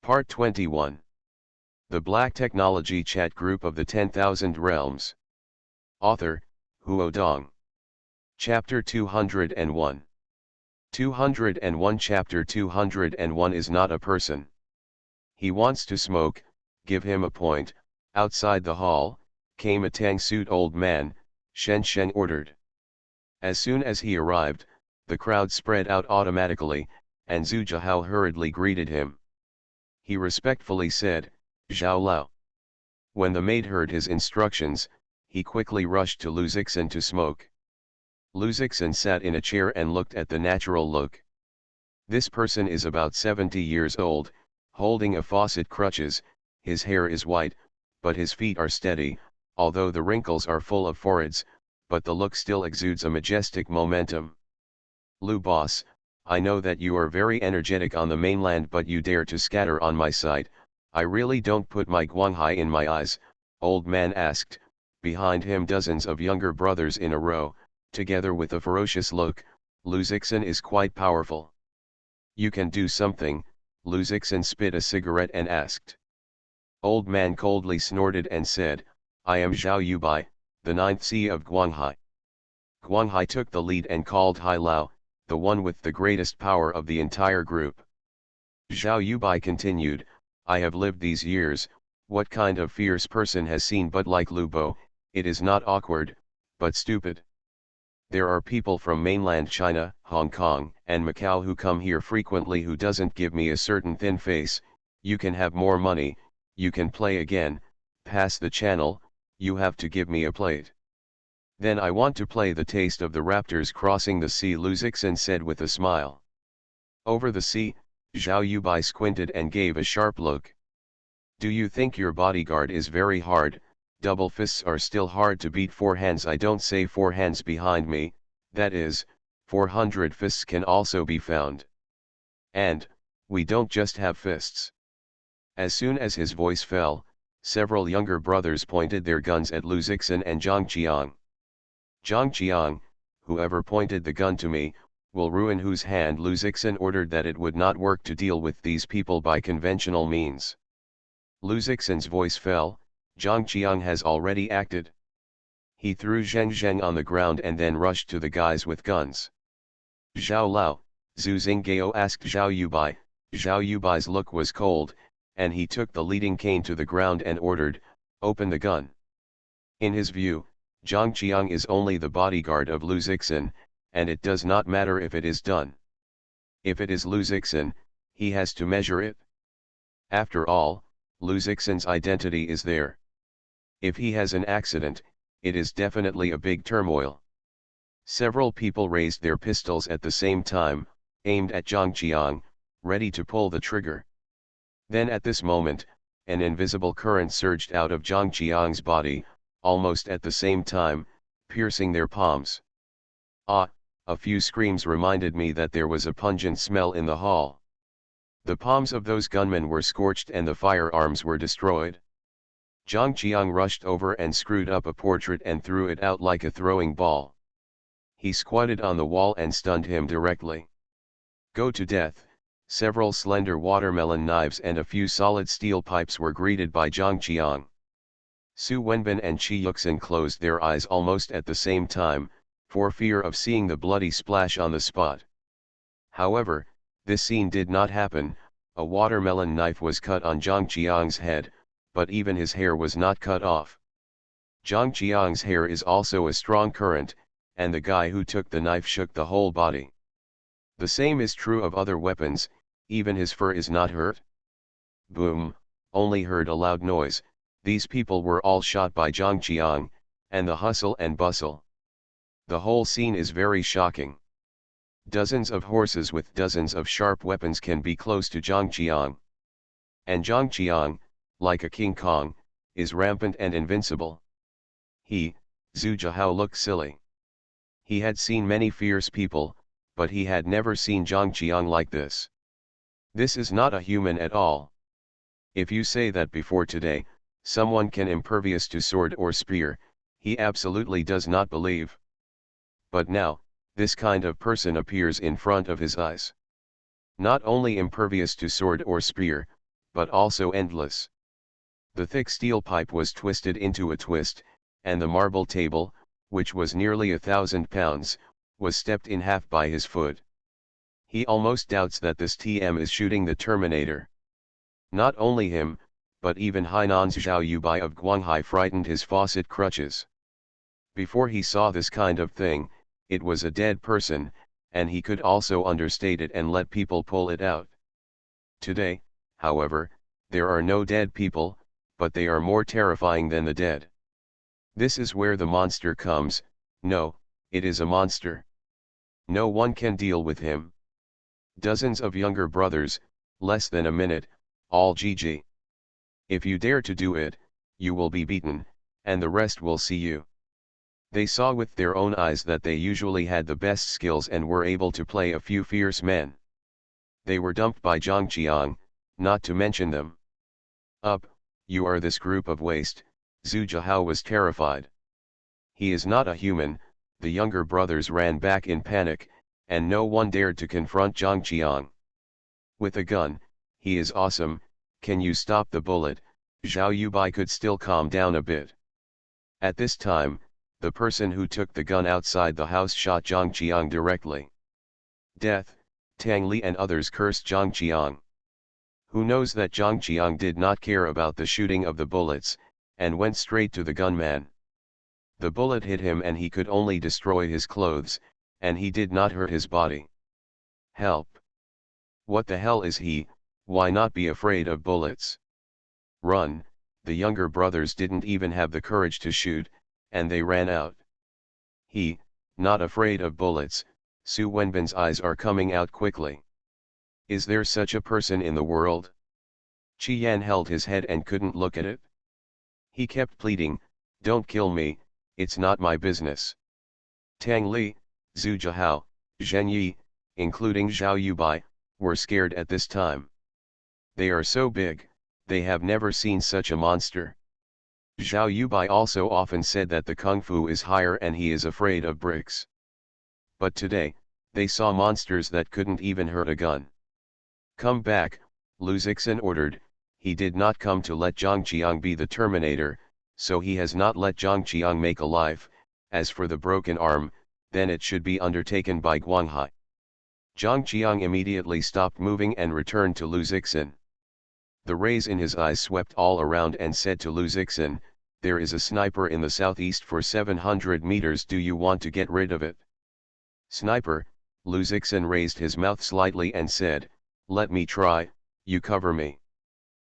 Part 21. The Black Technology Chat Group of the 10,000 Realms. Author, Huo Dong. Chapter 201. 201 Chapter 201 is not a person. He wants to smoke, give him a point. Outside the hall, came a tang-suit old man, Shen Shen ordered. As soon as he arrived, the crowd spread out automatically, and Zhu Zhihao hurriedly greeted him. He respectfully said, "Zhao Lao." When the maid heard his instructions, he quickly rushed to Lu Zixin to smoke. Lu Zixin sat in a chair and looked at the natural look. This person is about 70 years old, holding a faucet crutches. His hair is white, but his feet are steady, although the wrinkles are full of foreheads, but the look still exudes a majestic momentum. "Lu boss, I know that you are very energetic on the mainland, but you dare to scatter on my side. I really don't put my Guanghai in my eyes," old man asked. Behind him dozens of younger brothers in a row, together with a ferocious look. Lu Zixin is quite powerful. "You can do something," Lu Zixin spit a cigarette and asked. Old man coldly snorted and said, "I am Zhao Yubai, the 9th C of Guanghai." Guanghai took the lead and called Hai Lao, the one with the greatest power of the entire group. Zhao Yubai continued, "I have lived these years. What kind of fierce person has seen but like Lu Bo? It is not awkward, but stupid. There are people from mainland China, Hong Kong, and Macau who come here frequently who doesn't give me a certain thin face. You can have more money, you can play again, pass the channel, you have to give me a plate. Then I want to play the taste of the raptors crossing the sea," Lu Zixin said with a smile. "Over the sea?" Zhao Yubai squinted and gave a sharp look. "Do you think your bodyguard is very hard? Double fists are still hard to beat. Four hands, I don't say four hands behind me, that is, 400 fists can also be found. And, we don't just have fists." As soon as his voice fell, several younger brothers pointed their guns at Lu Zixin and Zhang Qiang. "Zhang Qiang, whoever pointed the gun to me, will ruin whose hand." Lu Zixin ordered that it would not work to deal with these people by conventional means. Lu Zixin's voice fell. "Zhang Qiang has already acted." He threw Zheng Zheng on the ground and then rushed to the guys with guns. "Zhao Lao," Zhu Xinggao asked Zhao Yubai. Zhao Yubai's look was cold, and he took the leading cane to the ground and ordered, "Open the gun." In his view, Zhang Qiang is only the bodyguard of Lu Zixin, and it does not matter if it is done. If it is Lu Zixin, he has to measure it. After all, Lu Zixin's identity is there. If he has an accident, it is definitely a big turmoil. Several people raised their pistols at the same time, aimed at Zhang Qiang, ready to pull the trigger. Then at this moment, an invisible current surged out of Zhang Qiang's body, almost at the same time, piercing their palms. Ah, a few screams reminded me that there was a pungent smell in the hall. The palms of those gunmen were scorched and the firearms were destroyed. Zhang Qiang rushed over and screwed up a portrait and threw it out like a throwing ball. He squatted on the wall and stunned him directly. "Go to death." Several slender watermelon knives and a few solid steel pipes were greeted by Zhang Qiang. Su Wenbin and Qi Yuxin closed their eyes almost at the same time, for fear of seeing the bloody splash on the spot. However, this scene did not happen. A watermelon knife was cut on Zhang Qiang's head, but even his hair was not cut off. Zhang Qiang's hair is also a strong current, and the guy who took the knife shook the whole body. The same is true of other weapons, even his fur is not hurt. Boom, only heard a loud noise. These people were all shot by Zhang Qiang, and the hustle and bustle. The whole scene is very shocking. Dozens of horses with dozens of sharp weapons can be close to Zhang Qiang. And Zhang Qiang, like a King Kong, is rampant and invincible. Zhu Zhihao looked silly. He had seen many fierce people, but he had never seen Zhang Qiang like this. This is not a human at all. If you say that before today, someone can impervious to sword or spear, he absolutely does not believe. But now, this kind of person appears in front of his eyes. Not only impervious to sword or spear, but also endless. The thick steel pipe was twisted into a twist, and the marble table, which was nearly 1,000 pounds, was stepped in half by his foot. He almost doubts that this TM is shooting the Terminator. Not only him, but even Hainan's Zhao Yubai of Guanghai frightened his faucet crutches. Before he saw this kind of thing, it was a dead person, and he could also understate it and let people pull it out. Today, however, there are no dead people, but they are more terrifying than the dead. This is where the monster comes. No, it is a monster. No one can deal with him. Dozens of younger brothers, less than a minute, all GG. If you dare to do it, you will be beaten, and the rest will see you. They saw with their own eyes that they usually had the best skills and were able to play a few fierce men. They were dumped by Zhang Qiang, not to mention them. Up, you are this group of waste. Zhu Jihao was terrified. He is not a human. The younger brothers ran back in panic, and no one dared to confront Zhang Qiang. With a gun, he is awesome. Can you stop the bullet? Zhao Yubai could still calm down a bit. At this time, the person who took the gun outside the house shot Zhang Qiang directly. Death. Tang Li and others cursed Zhang Qiang. Who knows that Zhang Qiang did not care about the shooting of the bullets, and went straight to the gunman. The bullet hit him and he could only destroy his clothes, and he did not hurt his body. Help! What the hell is he? Why not be afraid of bullets? Run! The younger brothers didn't even have the courage to shoot, and they ran out. He, not afraid of bullets. Su Wenbin's eyes are coming out quickly. Is there such a person in the world? Qi Yan held his head and couldn't look at it. He kept pleading, don't kill me, it's not my business. Tang Li, Zhu Jihao, Zhen Yi, including Zhao Yubai, were scared at this time. They are so big, they have never seen such a monster. Zhao Yubai also often said that the kung fu is higher and he is afraid of bricks. But today, they saw monsters that couldn't even hurt a gun. Come back, Lu Zixin ordered. He did not come to let Zhang Qiang be the Terminator, so he has not let Zhang Qiang make a life. As for the broken arm, then it should be undertaken by Guanghai. Zhang Qiang immediately stopped moving and returned to Lu Zixin. The rays in his eyes swept all around and said to Lu Zixin, there is a sniper in the southeast for 700 meters, do you want to get rid of it? Sniper, Lu Zixin raised his mouth slightly and said, let me try, you cover me.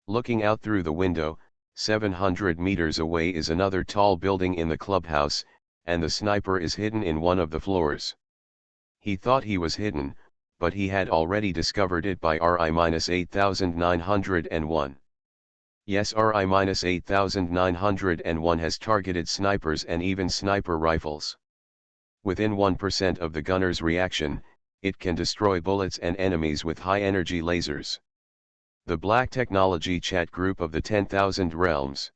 Looking out through the window, 700 meters away is another tall building in the clubhouse, and the sniper is hidden in one of the floors. He thought he was hidden, but he had already discovered it by RI-8901. Yes, RI-8901 has targeted snipers and even sniper rifles. Within 1% of the gunner's reaction, it can destroy bullets and enemies with high-energy lasers. The Black Technology Chat Group of the 10,000 Realms.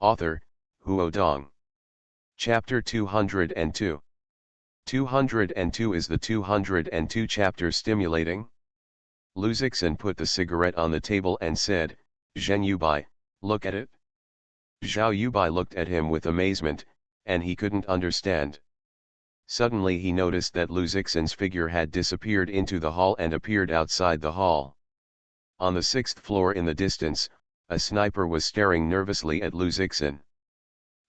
Author, Huo Dong. Chapter 202. 202 is the 202 chapter stimulating? Lu Zixin put the cigarette on the table and said, Zhen Yubai, look at it. Zhao Yubai looked at him with amazement, and he couldn't understand. Suddenly he noticed that Lu Zixin's figure had disappeared into the hall and appeared outside the hall. On the 6th floor in the distance, a sniper was staring nervously at Lu Zixin.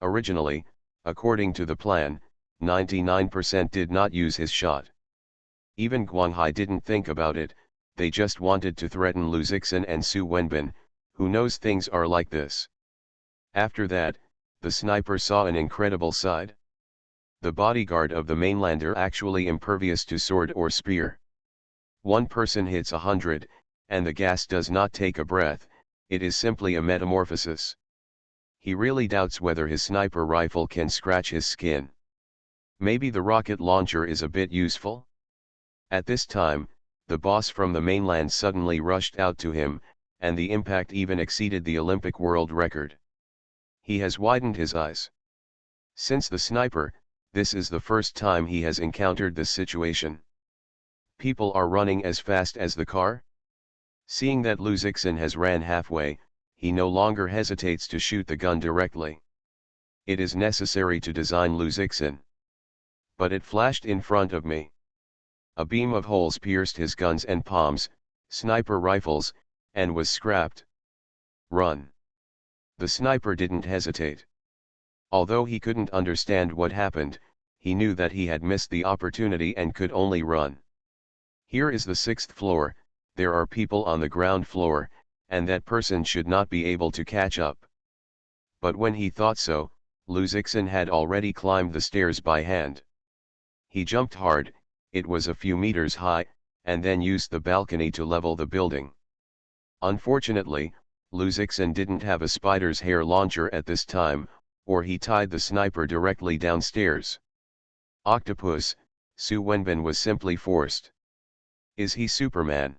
Originally, according to the plan, 99% did not use his shot. Even Guanghai didn't think about it, they just wanted to threaten Lu Zixin and Su Wenbin, who knows things are like this. After that, the sniper saw an incredible side. The bodyguard of the mainlander actually impervious to sword or spear. One person hits 100, and the gas does not take a breath, it is simply a metamorphosis. He really doubts whether his sniper rifle can scratch his skin. Maybe the rocket launcher is a bit useful? At this time, the boss from the mainland suddenly rushed out to him, and the impact even exceeded the Olympic world record. He has widened his eyes. Since the sniper, this is the first time he has encountered this situation. People are running as fast as the car? Seeing that Lu Zixin has ran halfway, he no longer hesitates to shoot the gun directly. It is necessary to design Lu Zixin. But it flashed in front of me. A beam of holes pierced his guns and palms, sniper rifles, and was scrapped. Run. The sniper didn't hesitate. Although he couldn't understand what happened, he knew that he had missed the opportunity and could only run. Here is the 6th floor, there are people on the ground floor, and that person should not be able to catch up. But when he thought so, Lu Zixin had already climbed the stairs by hand. He jumped hard, it was a few meters high, and then used the balcony to level the building. Unfortunately, Lu Zixin didn't have a spider's hair launcher at this time, or he tied the sniper directly downstairs. Octopus, Su Wenbin was simply forced. Is he Superman?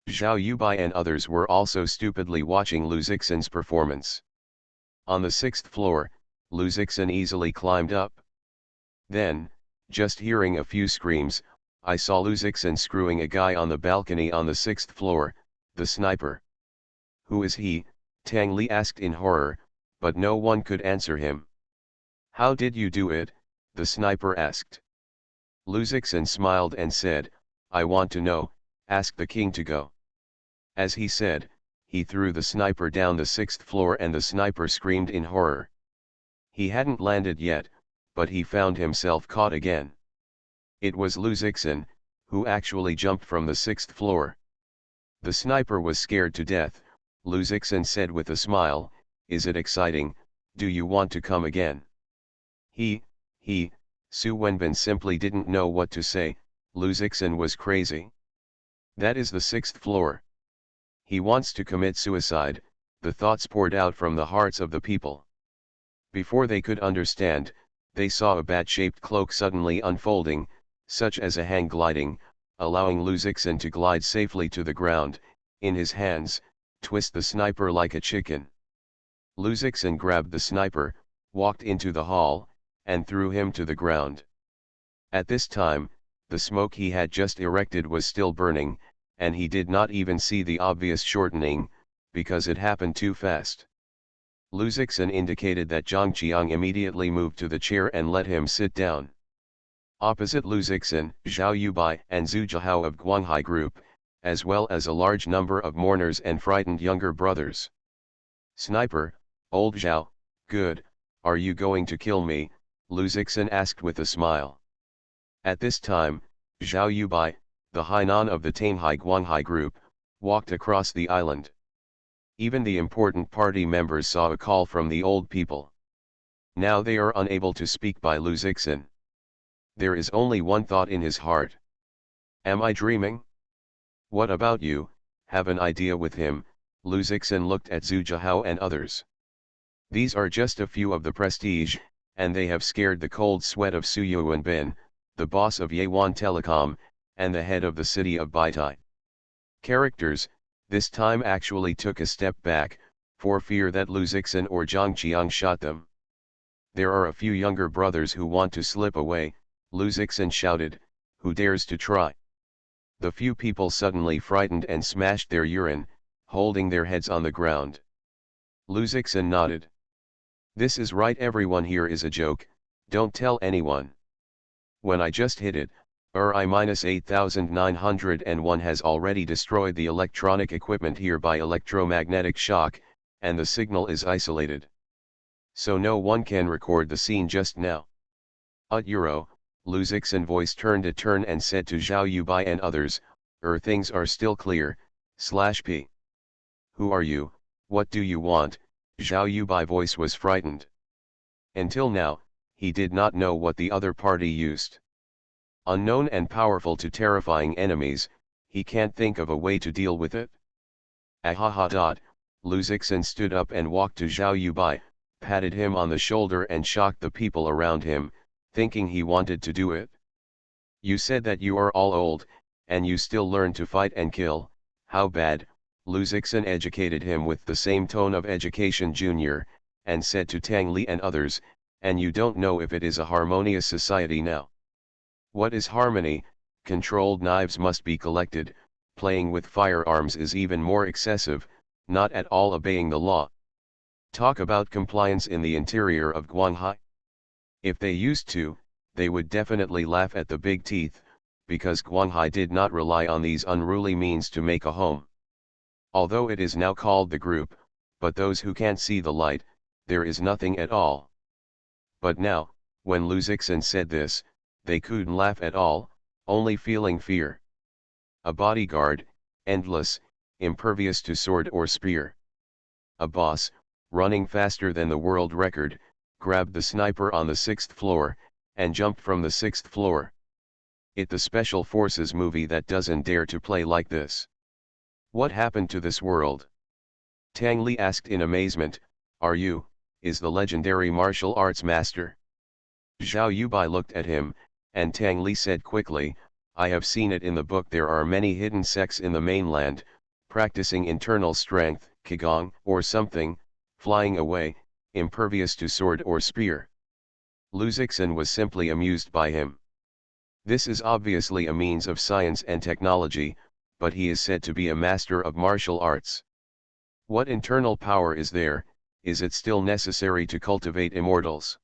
Zhao Yubai and others were also stupidly watching Lu Zixin's performance. On the 6th floor, Lu Zixin easily climbed up. Then, just hearing a few screams, I saw Lu Zixin screwing a guy on the balcony on the 6th floor, the sniper. Who is he? Tang Li asked in horror, but no one could answer him. How did you do it? The sniper asked. Lu Zixin smiled and said, I want to know, ask the king to go. As he said, he threw the sniper down the 6th floor and the sniper screamed in horror. He hadn't landed yet, but he found himself caught again. It was Lu Zixin, who actually jumped from the 6th floor. The sniper was scared to death. Lu Zixin said with a smile, is it exciting, do you want to come again? Su Wenbin simply didn't know what to say. Lu Zixin was crazy. That is the 6th floor. He wants to commit suicide, the thoughts poured out from the hearts of the people. Before they could understand, they saw a bat-shaped cloak suddenly unfolding, such as a hang gliding, allowing Lu Zixin to glide safely to the ground, in his hands, twist the sniper like a chicken. Lu Zixin grabbed the sniper, walked into the hall, and threw him to the ground. At this time, the smoke he had just erected was still burning, and he did not even see the obvious shortening, because it happened too fast. Lu Zixin indicated that Zhang Qiang immediately moved to the chair and let him sit down. Opposite Lu Zixin, Zhao Yubai and Zhu Zhihao of Guanghai Group, as well as a large number of mourners and frightened younger brothers. Sniper, old Zhao, good, are you going to kill me? Lu Zixin asked with a smile. At this time, Zhao Yubai, the Hainan of the Tanghai Guanghai Group, walked across the island. Even the important party members saw a call from the old people. Now they are unable to speak by Lu Zixin. There is only one thought in his heart. Am I dreaming? What about you, have an idea with him? Lu Zixin looked at Zhu Zhihao and others. These are just a few of the prestige, and they have scared the cold sweat of Su Yuanbin, the boss of Yawan Telecom, and the head of the city of Baitai. Characters, this time actually took a step back, for fear that Lu Zixin or Zhang Qiang shot them. There are a few younger brothers who want to slip away, Lu Zixin shouted, who dares to try? The few people suddenly frightened and smashed their urine, holding their heads on the ground. Lu Zixin nodded. This is right, everyone here is a joke, don't tell anyone. When I just hit it, I-8901 has already destroyed the electronic equipment here by electromagnetic shock, and the signal is isolated. So no one can record the scene just now. Euro, Lu Zixin voice turned a turn and said to Zhao Yubai and others, things are still clear, /P. Who are you, what do you want? Zhao Yubai voice was frightened. Until now, he did not know what the other party used. Unknown and powerful to terrifying enemies, he can't think of a way to deal with it. Ahaha. Lu Zixin stood up and walked to Zhao Yubai, patted him on the shoulder and shocked the people around him, thinking he wanted to do it. You said that you are all old, and you still learn to fight and kill, how bad? Lu Zixin educated him with the same tone of education junior, and said to Tang Li and others, and you don't know if it is a harmonious society now. What is harmony? Controlled knives must be collected, playing with firearms is even more excessive, not at all obeying the law. Talk about compliance in the interior of Guanghai. If they used to, they would definitely laugh at the big teeth, because Guanghai did not rely on these unruly means to make a home. Although it is now called the group, but those who can't see the light, there is nothing at all. But now, when Lu Zixin said this, they couldn't laugh at all, only feeling fear. A bodyguard, endless, impervious to sword or spear. A boss, running faster than the world record, grabbed the sniper on the 6th floor, and jumped from the 6th floor. It the Special Forces movie that doesn't dare to play like this. What happened to this world? Tang Li asked in amazement, is the legendary martial arts master? Zhao Yubai looked at him, and Tang Li said quickly, I have seen it in the book. There are many hidden sects in the mainland, practicing internal strength, qigong, or something, flying away, impervious to sword or spear. Lu Zixin was simply amused by him. This is obviously a means of science and technology, but he is said to be a master of martial arts. What internal power is there? Is it still necessary to cultivate immortals?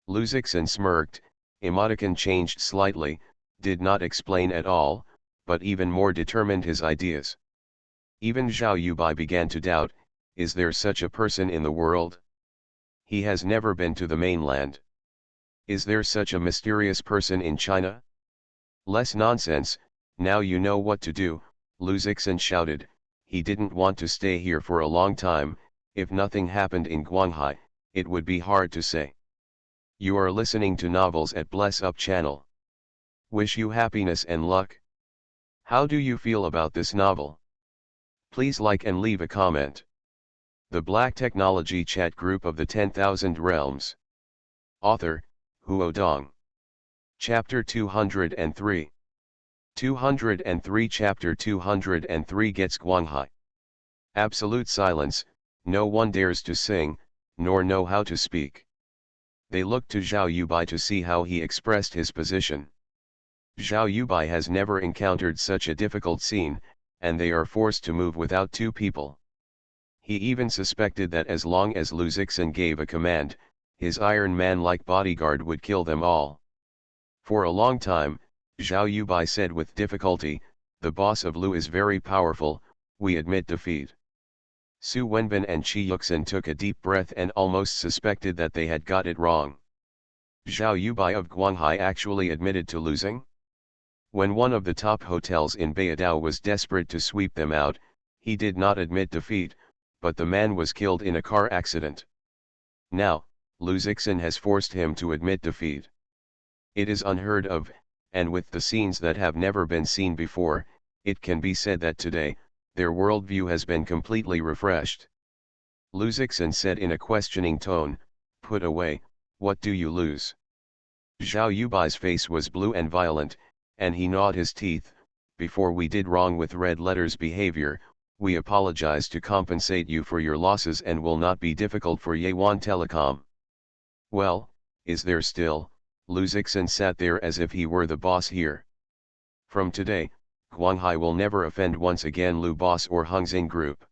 Lu Zixin smirked, emoticon changed slightly, did not explain at all, but even more determined his ideas. Even Zhao Yubai began to doubt, is there such a person in the world? He has never been to the mainland. Is there such a mysterious person in China? Less nonsense, now you know what to do, Lu Zixin shouted. He didn't want to stay here for a long time. If nothing happened in Guanghai, it would be hard to say. You are listening to Novels at Bless Up channel. Wish you happiness and luck. How do you feel about this novel? Please like and leave a comment. The Black Technology Chat Group of the 10,000 Realms. Author, Huo Dong. Chapter 203. 203 Chapter 203 Gets Guanghai. Absolute silence, no one dares to sing, nor know how to speak. They looked to Zhao Yubai to see how he expressed his position. Zhao Yubai has never encountered such a difficult scene, and they are forced to move without two people. He even suspected that as long as Lu Zixin gave a command, his Iron Man-like bodyguard would kill them all. For a long time, Zhao Yubai said with difficulty, the boss of Lu is very powerful, we admit defeat. Su Wenbin and Qi Yuxin took a deep breath and almost suspected that they had got it wrong. Zhao Yubai of Guanghai actually admitted to losing? When one of the top hotels in Beidao was desperate to sweep them out, he did not admit defeat, but the man was killed in a car accident. Now, Lu Zixin has forced him to admit defeat. It is unheard of, and with the scenes that have never been seen before, it can be said that today, their worldview has been completely refreshed. Lu Zixin said in a questioning tone, put away, what do you lose? Zhao Yubai's face was blue and violent, and he gnawed his teeth. Before we did wrong with red letters behavior, we apologize to compensate you for your losses and will not be difficult for Yawan Telecom. Well, is there still? Lu Zixin sat there as if he were the boss here. From today, Guanghai will never offend once again Lu Boss or Hungxing Group.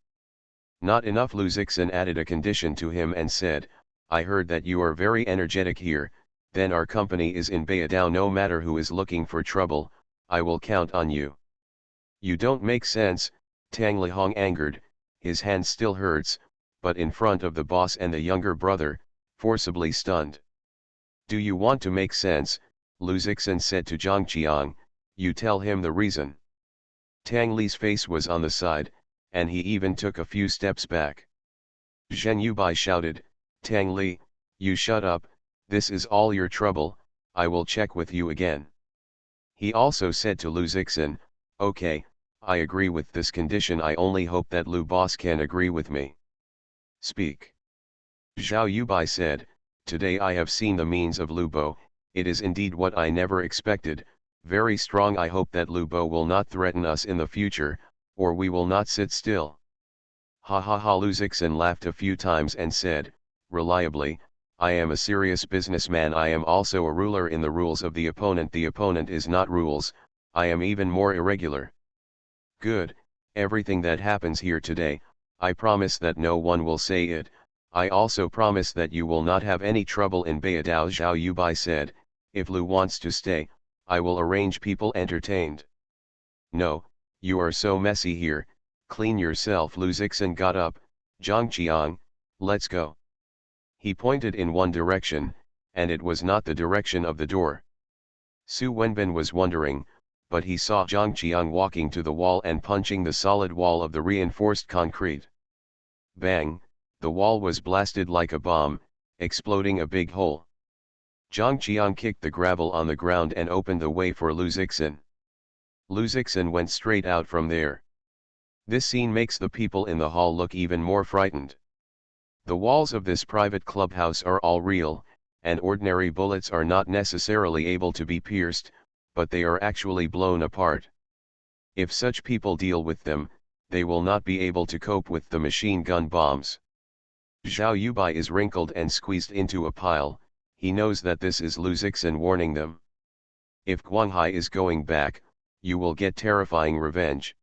Not enough, Lu Zixin added a condition to him and said, I heard that you are very energetic here, then our company is in Beidao. No matter who is looking for trouble, I will count on you. You don't make sense, Tang Lihong angered, his hand still hurts, but in front of the boss and the younger brother, forcibly stunned. Do you want to make sense? Lu Zixin said to Zhang Qiang, you tell him the reason. Tang Li's face was on the side, and he even took a few steps back. Zhen Yubai shouted, Tang Li, you shut up, this is all your trouble, I will check with you again. He also said to Lu Zixin, okay, I agree with this condition. I only hope that Lu Boss can agree with me. Speak. Zhao Yubai said, today I have seen the means of Lu Bo, it is indeed what I never expected, very strong. I hope that Lu Bo will not threaten us in the future, or we will not sit still. Ha ha ha. Lu Zixin laughed a few times and said, reliably, I am a serious businessman. I am also a ruler in the rules of the opponent. The opponent is not rules, I am even more irregular. Good, everything that happens here today, I promise that no one will say it. I also promise that you will not have any trouble in Beidao. Zhao Yubai said, if Lu wants to stay, I will arrange people entertained. No, you are so messy here, clean yourself. Lu Zixin got up, Zhangqiang, let's go. He pointed in one direction, and it was not the direction of the door. Su Wenbin was wondering, but he saw Zhangqiang walking to the wall and punching the solid wall of the reinforced concrete. Bang, the wall was blasted like a bomb, exploding a big hole. Zhangqiang kicked the gravel on the ground and opened the way for Lu Zixin. Lu Zixin went straight out from there. This scene makes the people in the hall look even more frightened. The walls of this private clubhouse are all real, and ordinary bullets are not necessarily able to be pierced, but they are actually blown apart. If such people deal with them, they will not be able to cope with the machine gun bombs. Zhao Yubai is wrinkled and squeezed into a pile. He knows that this is Lu Zixin warning them. If Guanghai is going back, you will get terrifying revenge.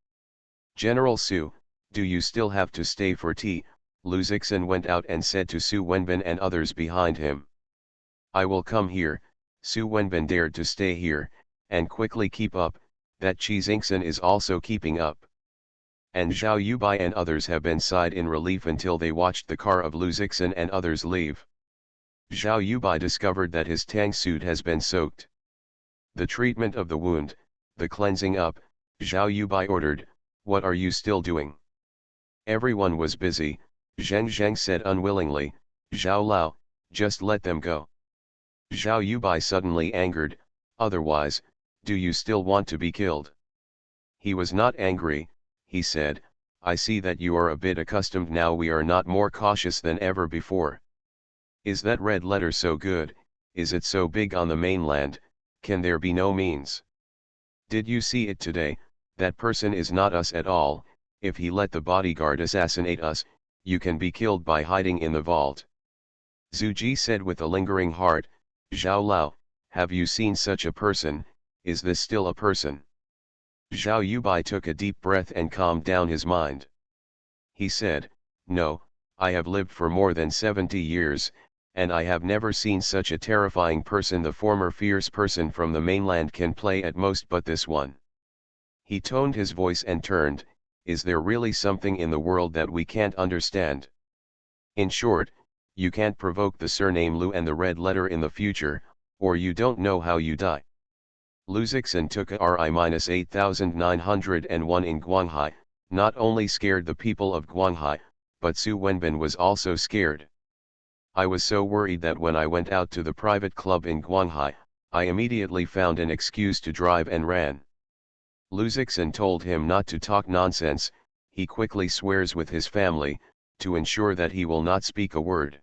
General Su, do you still have to stay for tea? Lu Zixin went out and said to Su Wenbin and others behind him. I will come here. Su Wenbin dared to stay here, and quickly keep up, that Qi Xingxin is also keeping up. And Zhao Yubai and others have been sighed in relief until they watched the car of Lu Zixin and others leave. Zhao Yubai discovered that his tang suit has been soaked. The treatment of the wound, the cleansing up, Zhao Yubai ordered, what are you still doing? Everyone was busy. Zheng Zheng said unwillingly, Zhao Lao, just let them go. Zhao Yubai suddenly angered, otherwise, do you still want to be killed? He was not angry, he said, I see that you are a bit accustomed now. We are not more cautious than ever before. Is that red letter so good? Is it so big on the mainland? Can there be no means? Did you see it today? That person is not us at all. If he let the bodyguard assassinate us, you can be killed by hiding in the vault. Zhu Ji said with a lingering heart, Zhao Lao, have you seen such a person? Is this still a person? Zhao Yubai took a deep breath and calmed down his mind. He said, no, I have lived for more than 70 years, and I have never seen such a terrifying person. The former fierce person from the mainland can play at most, but this one. He toned his voice and turned, is there really something in the world that we can't understand? In short, you can't provoke the surname Lu and the red letter in the future, or you don't know how you die. Lu Zixin took a RI-8901 in Guanghai, not only scared the people of Guanghai, but Su Wenbin was also scared. I was so worried that when I went out to the private club in Guanghai, I immediately found an excuse to drive and ran. Lu Zixin told him not to talk nonsense. He quickly swears with his family, to ensure that he will not speak a word.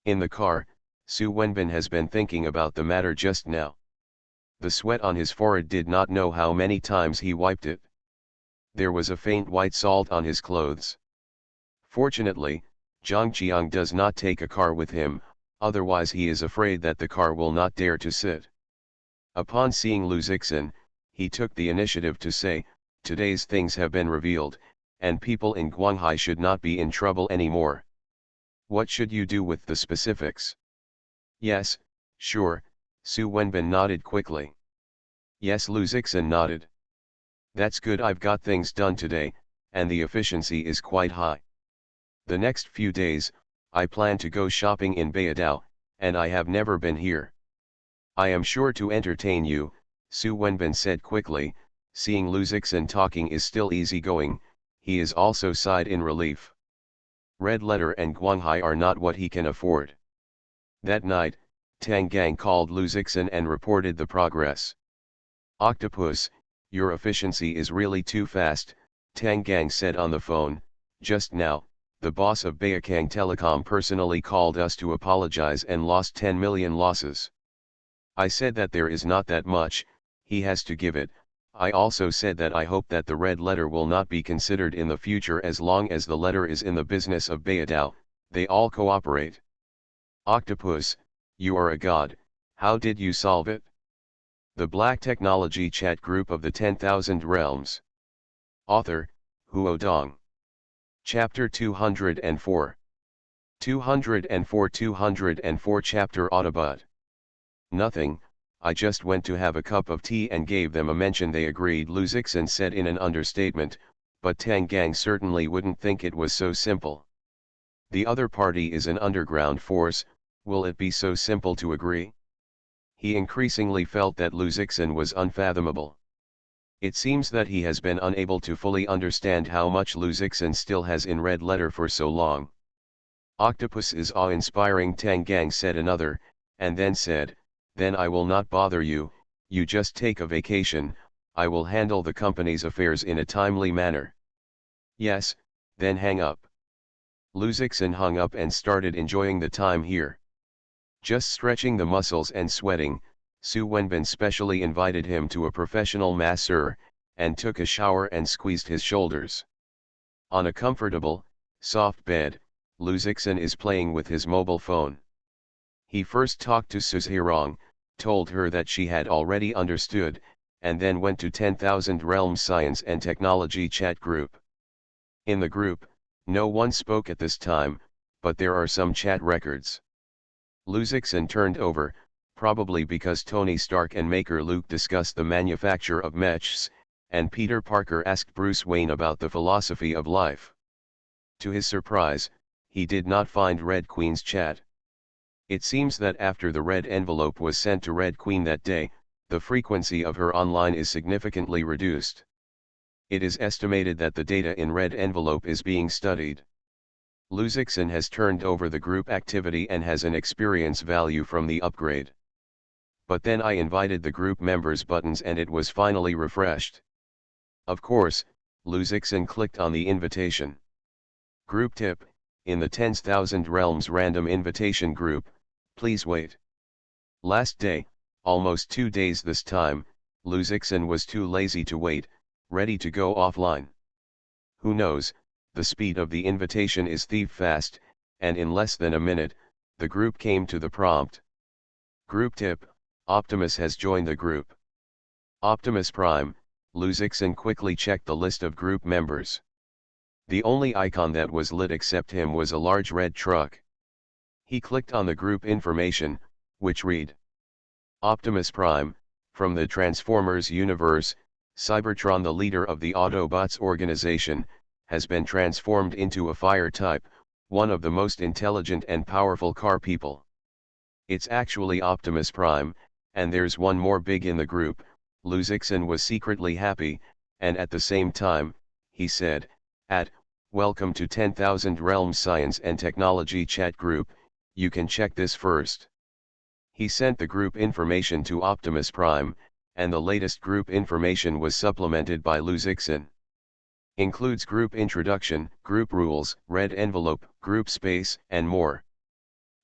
In the car, Su Wenbin has been thinking about the matter just now. The sweat on his forehead did not know how many times he wiped it. There was a faint white salt on his clothes. Fortunately, Zhangqiang does not take a car with him, otherwise he is afraid that the car will not dare to sit. Upon seeing Lu Zixin, he took the initiative to say, today's things have been revealed, and people in Guanghai should not be in trouble anymore. What should you do with the specifics? Yes, sure, Su Wenbin nodded quickly. Yes, Lu Zixin nodded. That's good, I've got things done today, and the efficiency is quite high. The next few days, I plan to go shopping in Beidao, and I have never been here. I am sure to entertain you, Su Wenbin said quickly. Seeing Lu Zixin talking is still easygoing, he is also sighed in relief. Red letter and Guanghai are not what he can afford. That night, Tang Gang called Lu Zixin and reported the progress. Octopus, your efficiency is really too fast, Tang Gang said on the phone. Just now, the boss of Beikang Telecom personally called us to apologize and lost 10 million losses. I said that there is not that much, he has to give it. I also said that I hope that the red letter will not be considered in the future as long as the letter is in the business of Beidao. They all cooperate. Octopus, you are a god, how did you solve it? The Black Technology Chat Group of the 10,000 Realms. Author, Huo Dong. Chapter 204. 204 Chapter Autobot. Nothing, I just went to have a cup of tea and gave them a mention. They agreed, Lu Zixin said in an understatement, but Tang Gang certainly wouldn't think it was so simple. The other party is an underground force, will it be so simple to agree? He increasingly felt that Lu Zixin was unfathomable. It seems that he has been unable to fully understand how much Lu Zixin still has in red letter for so long. Octopus is awe-inspiring, Tang Gang said another, and then said, then I will not bother you, you just take a vacation, I will handle the company's affairs in a timely manner. Yes, then hang up. Lu Zixin hung up and started enjoying the time here. Just stretching the muscles and sweating, Su Wenbin specially invited him to a professional masseur, and took a shower and squeezed his shoulders. On a comfortable, soft bed, Lu Zixin is playing with his mobile phone. He first talked to Su Zhirong, told her that she had already understood, and then went to 10,000 Realms Science and Technology chat group. In the group, no one spoke at this time, but there are some chat records. Lu Zixin turned over, probably because Tony Stark and Maker Luke discussed the manufacture of mechs, and Peter Parker asked Bruce Wayne about the philosophy of life. To his surprise, he did not find Red Queen's chat. It seems that after the red envelope was sent to Red Queen that day, the frequency of her online is significantly reduced. It is estimated that the data in red envelope is being studied. Lu Zixin has turned over the group activity and has an experience value from the upgrade. But then I invited the group members buttons and it was finally refreshed. Of course, Lu Zixin clicked on the invitation. Group tip, in the 10,000 Realms random invitation group, please wait. Last day, almost 2 days this time, Lu Zixin was too lazy to wait, ready to go offline. Who knows, the speed of the invitation is thief fast, and in less than a minute, the group came to the prompt. Group tip, Optimus has joined the group. Optimus Prime, Lu Zixin quickly checked the list of group members. The only icon that was lit except him was a large red truck. He clicked on the group information, which read: Optimus Prime, from the Transformers universe, Cybertron, the leader of the Autobots organization, has been transformed into a fire type, one of the most intelligent and powerful car people. It's actually Optimus Prime, and there's one more big in the group. Lu Zixin was secretly happy, and at the same time, he said, welcome to 10,000 Realms Science and Technology chat group, you can check this first. He sent the group information to Optimus Prime, and the latest group information was supplemented by Lu Zixin. Includes group introduction, group rules, red envelope, group space, and more.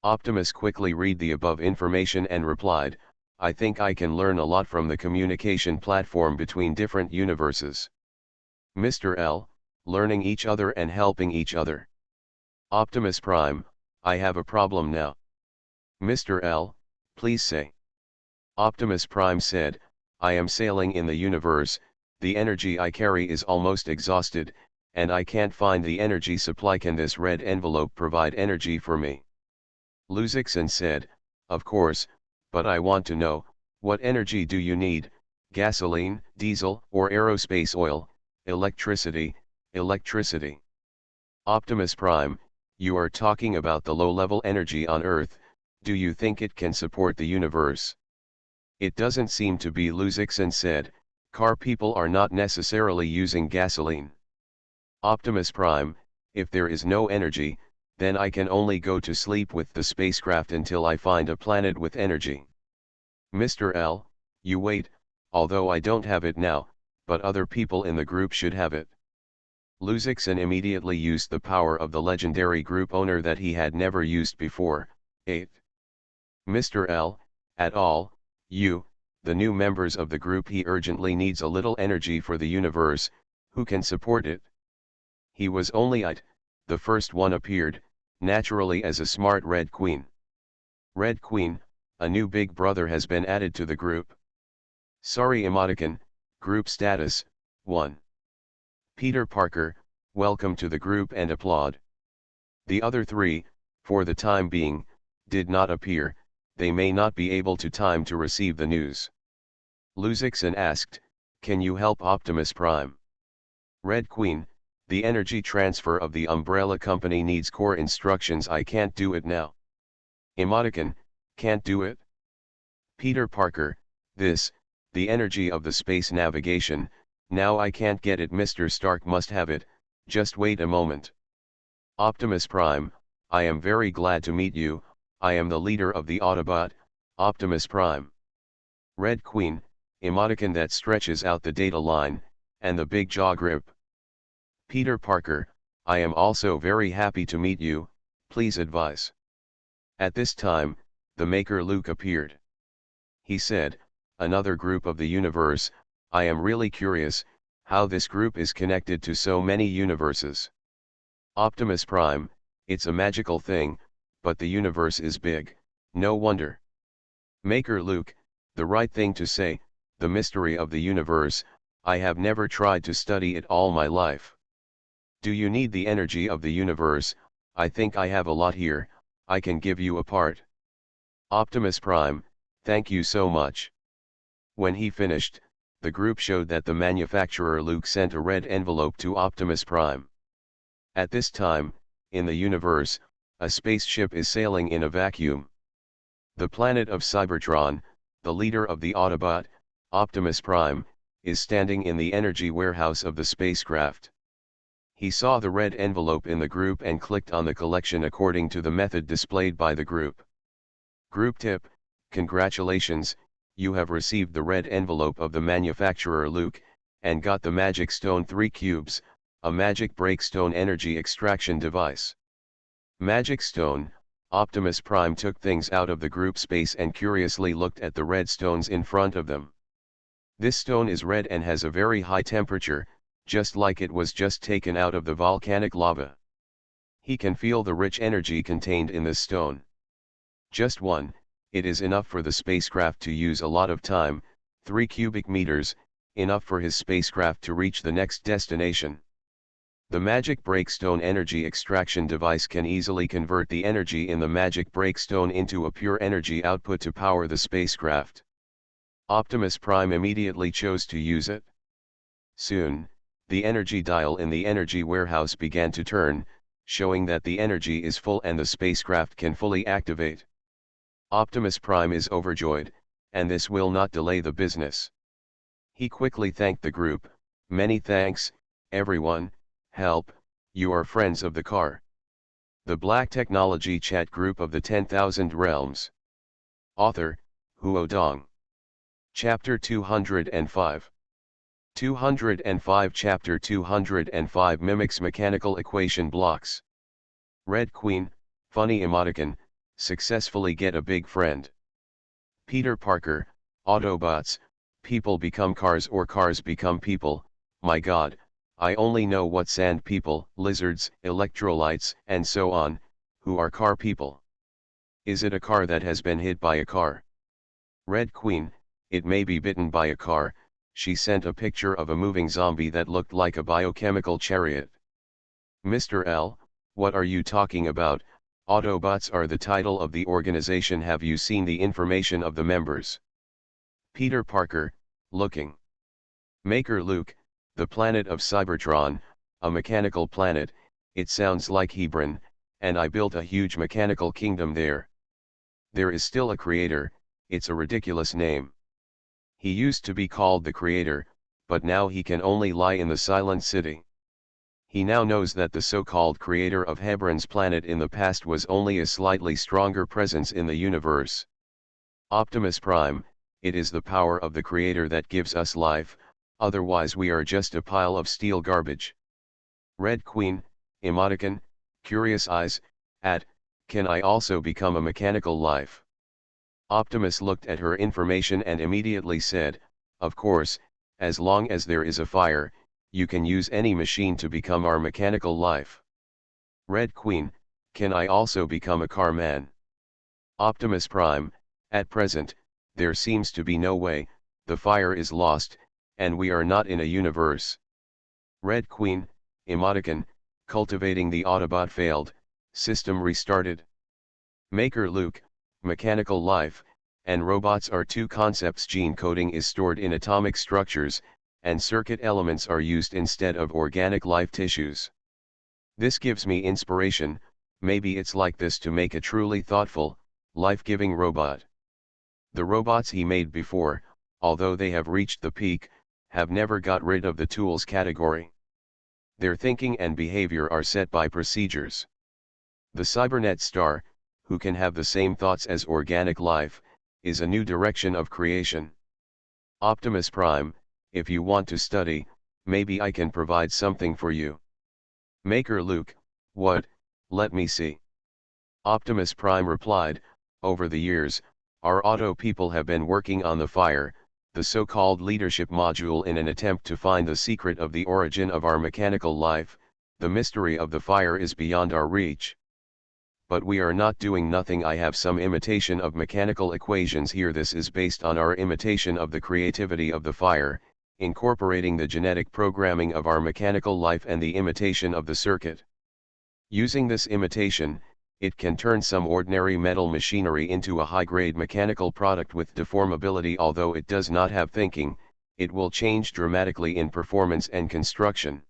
Optimus quickly read the above information and replied, I think I can learn a lot from the communication platform between different universes. Mr. L, learning each other and helping each other. Optimus Prime, I have a problem now. Mr. L, please say. Optimus Prime said, I am sailing in the universe, the energy I carry is almost exhausted, and I can't find the energy supply. Can this red envelope provide energy for me? Lu Zixin said, of course, but I want to know, what energy do you need, gasoline, diesel, or aerospace oil, electricity? Optimus Prime, you are talking about the low-level energy on Earth, do you think it can support the universe? It doesn't seem to be, Lu Zixin said, car people are not necessarily using gasoline. Optimus Prime, if there is no energy, then I can only go to sleep with the spacecraft until I find a planet with energy. Mr. L, you wait, although I don't have it now, but other people in the group should have it. Lu Zixin immediately used the power of the legendary group owner that he had never used before. 8. Mr. L, at all, you, the new members of the group, he urgently needs a little energy for the universe, who can support it? He was only 8. The first one appeared, naturally as a smart Red Queen. Red Queen, a new big brother has been added to the group. Sorry emoticon, group status, 1. Peter Parker, welcome to the group and applaud. The other three, for the time being, did not appear, they may not be able to time to receive the news. Luzixon asked, can you help Optimus Prime? Red Queen, the energy transfer of the umbrella company needs core instructions, I can't do it now. Emoticon, can't do it? Peter Parker, the energy of the space navigation, now I can't get it, Mr. Stark must have it, just wait a moment. Optimus Prime, I am very glad to meet you, I am the leader of the Autobot, Optimus Prime. Red Queen, emoticon that stretches out the data line, and the big jaw grip. Peter Parker, I am also very happy to meet you, please advise. At this time, the Maker Luke appeared. He said, another group of the universe, I am really curious, how this group is connected to so many universes. Optimus Prime, it's a magical thing, but the universe is big, no wonder. Maker Luke, the right thing to say, the mystery of the universe, I have never tried to study it all my life. Do you need the energy of the universe? I think I have a lot here, I can give you a part. Optimus Prime, thank you so much. When he finished, the group showed that the manufacturer Luke sent a red envelope to Optimus Prime. At this time, in the universe, a spaceship is sailing in a vacuum. The planet of Cybertron, the leader of the Autobot, Optimus Prime, is standing in the energy warehouse of the spacecraft. He saw the red envelope in the group and clicked on the collection according to the method displayed by the group. Group tip, congratulations, you have received the red envelope of the manufacturer Luke, and got the Magic Stone 3 cubes, a magic breakstone energy extraction device. Magic Stone, Optimus Prime took things out of the group space and curiously looked at the red stones in front of them. This stone is red and has a very high temperature, just like it was just taken out of the volcanic lava. He can feel the rich energy contained in this stone. Just one, it is enough for the spacecraft to use a lot of time, 3 cubic meters, enough for his spacecraft to reach the next destination. The Magic Breakstone energy extraction device can easily convert the energy in the Magic Breakstone into a pure energy output to power the spacecraft. Optimus Prime immediately chose to use it. Soon, the energy dial in the energy warehouse began to turn, showing that the energy is full and the spacecraft can fully activate. Optimus Prime is overjoyed, and this will not delay the business. He quickly thanked the group, many thanks, everyone, help, you are friends of the car. The Black Technology Chat Group of the 10,000 Realms. Author, Huo Dong. Chapter 205. 205 Chapter 205 Mimics Mechanical Equation Blocks. Red Queen, funny emoticon, successfully get a big friend. Peter Parker, Autobots, people become cars or cars become people, my god, I only know what sand people, lizards, electrolytes, and so on, who are car people. Is it a car that has been hit by a car? Red Queen, it may be bitten by a car, she sent a picture of a moving zombie that looked like a biochemical chariot. Mr. L, what are you talking about? Autobots are the title of the organization. Have you seen the information of the members? Peter Parker, looking. Maker Luke, the planet of Cybertron, a mechanical planet, it sounds like Hebron, and I built a huge mechanical kingdom there. There is still a creator, it's a ridiculous name. He used to be called the Creator, but now he can only lie in the Silent City. He now knows that the so-called creator of Hebron's planet in the past was only a slightly stronger presence in the universe. Optimus Prime, it is the power of the creator that gives us life, otherwise we are just a pile of steel garbage. Red Queen, emoticon, curious eyes, can I also become a mechanical life? Optimus looked at her information and immediately said, of course, as long as there is a fire, you can use any machine to become our mechanical life. Red Queen, can I also become a car man? Optimus Prime, at present, there seems to be no way, the fire is lost, and we are not in a universe. Red Queen, emoticon, cultivating the Autobot failed, system restarted. Maker Luke, mechanical life, and robots are two concepts. Gene coding is stored in atomic structures, and circuit elements are used instead of organic life tissues. This gives me inspiration, maybe it's like this to make a truly thoughtful, life-giving robot. The robots he made before, although they have reached the peak, have never got rid of the tools category. Their thinking and behavior are set by procedures. The Cybernet star, who can have the same thoughts as organic life, is a new direction of creation. Optimus Prime, if you want to study, maybe I can provide something for you. Maker Luke, what? Let me see. Optimus Prime replied, over the years, our auto people have been working on the Fire, the so-called leadership module, in an attempt to find the secret of the origin of our mechanical life. The mystery of the Fire is beyond our reach. But we are not doing nothing. I have some imitation of mechanical equations here. This is based on our imitation of the creativity of the Fire, incorporating the genetic programming of our mechanical life and the imitation of the circuit. Using this imitation, it can turn some ordinary metal machinery into a high-grade mechanical product with deformability. Although it does not have thinking, it will change dramatically in performance and construction.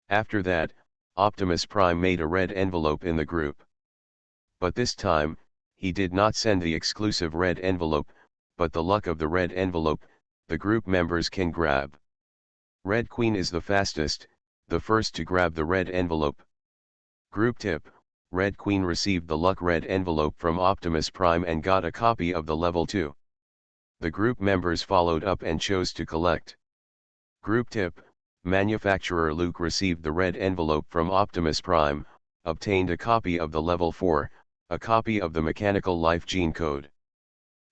After that, Optimus Prime made a red envelope in the group. But this time, he did not send the exclusive red envelope, but the luck of the red envelope, the group members can grab. Red Queen is the fastest, the first to grab the red envelope. Group tip: Red Queen received the luck red envelope from Optimus Prime and got a copy of the level 2. The group members followed up and chose to collect. Group tip: Manufacturer Luke received the red envelope from Optimus Prime, obtained a copy of the level 4, a copy of the mechanical life gene code.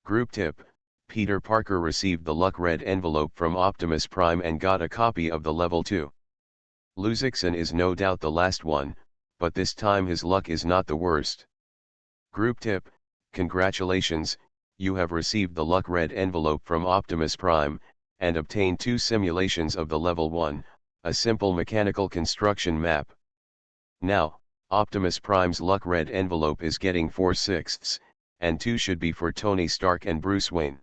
Group tip: Peter Parker received the luck red envelope from Optimus Prime and got a copy of the level 2. Luzixon is no doubt the last one, but this time his luck is not the worst. Group tip: Congratulations, you have received the luck red envelope from Optimus Prime, and obtained 2 simulations of the level 1, a simple mechanical construction map. Now, Optimus Prime's luck red envelope is getting 4/6, and 2 should be for Tony Stark and Bruce Wayne.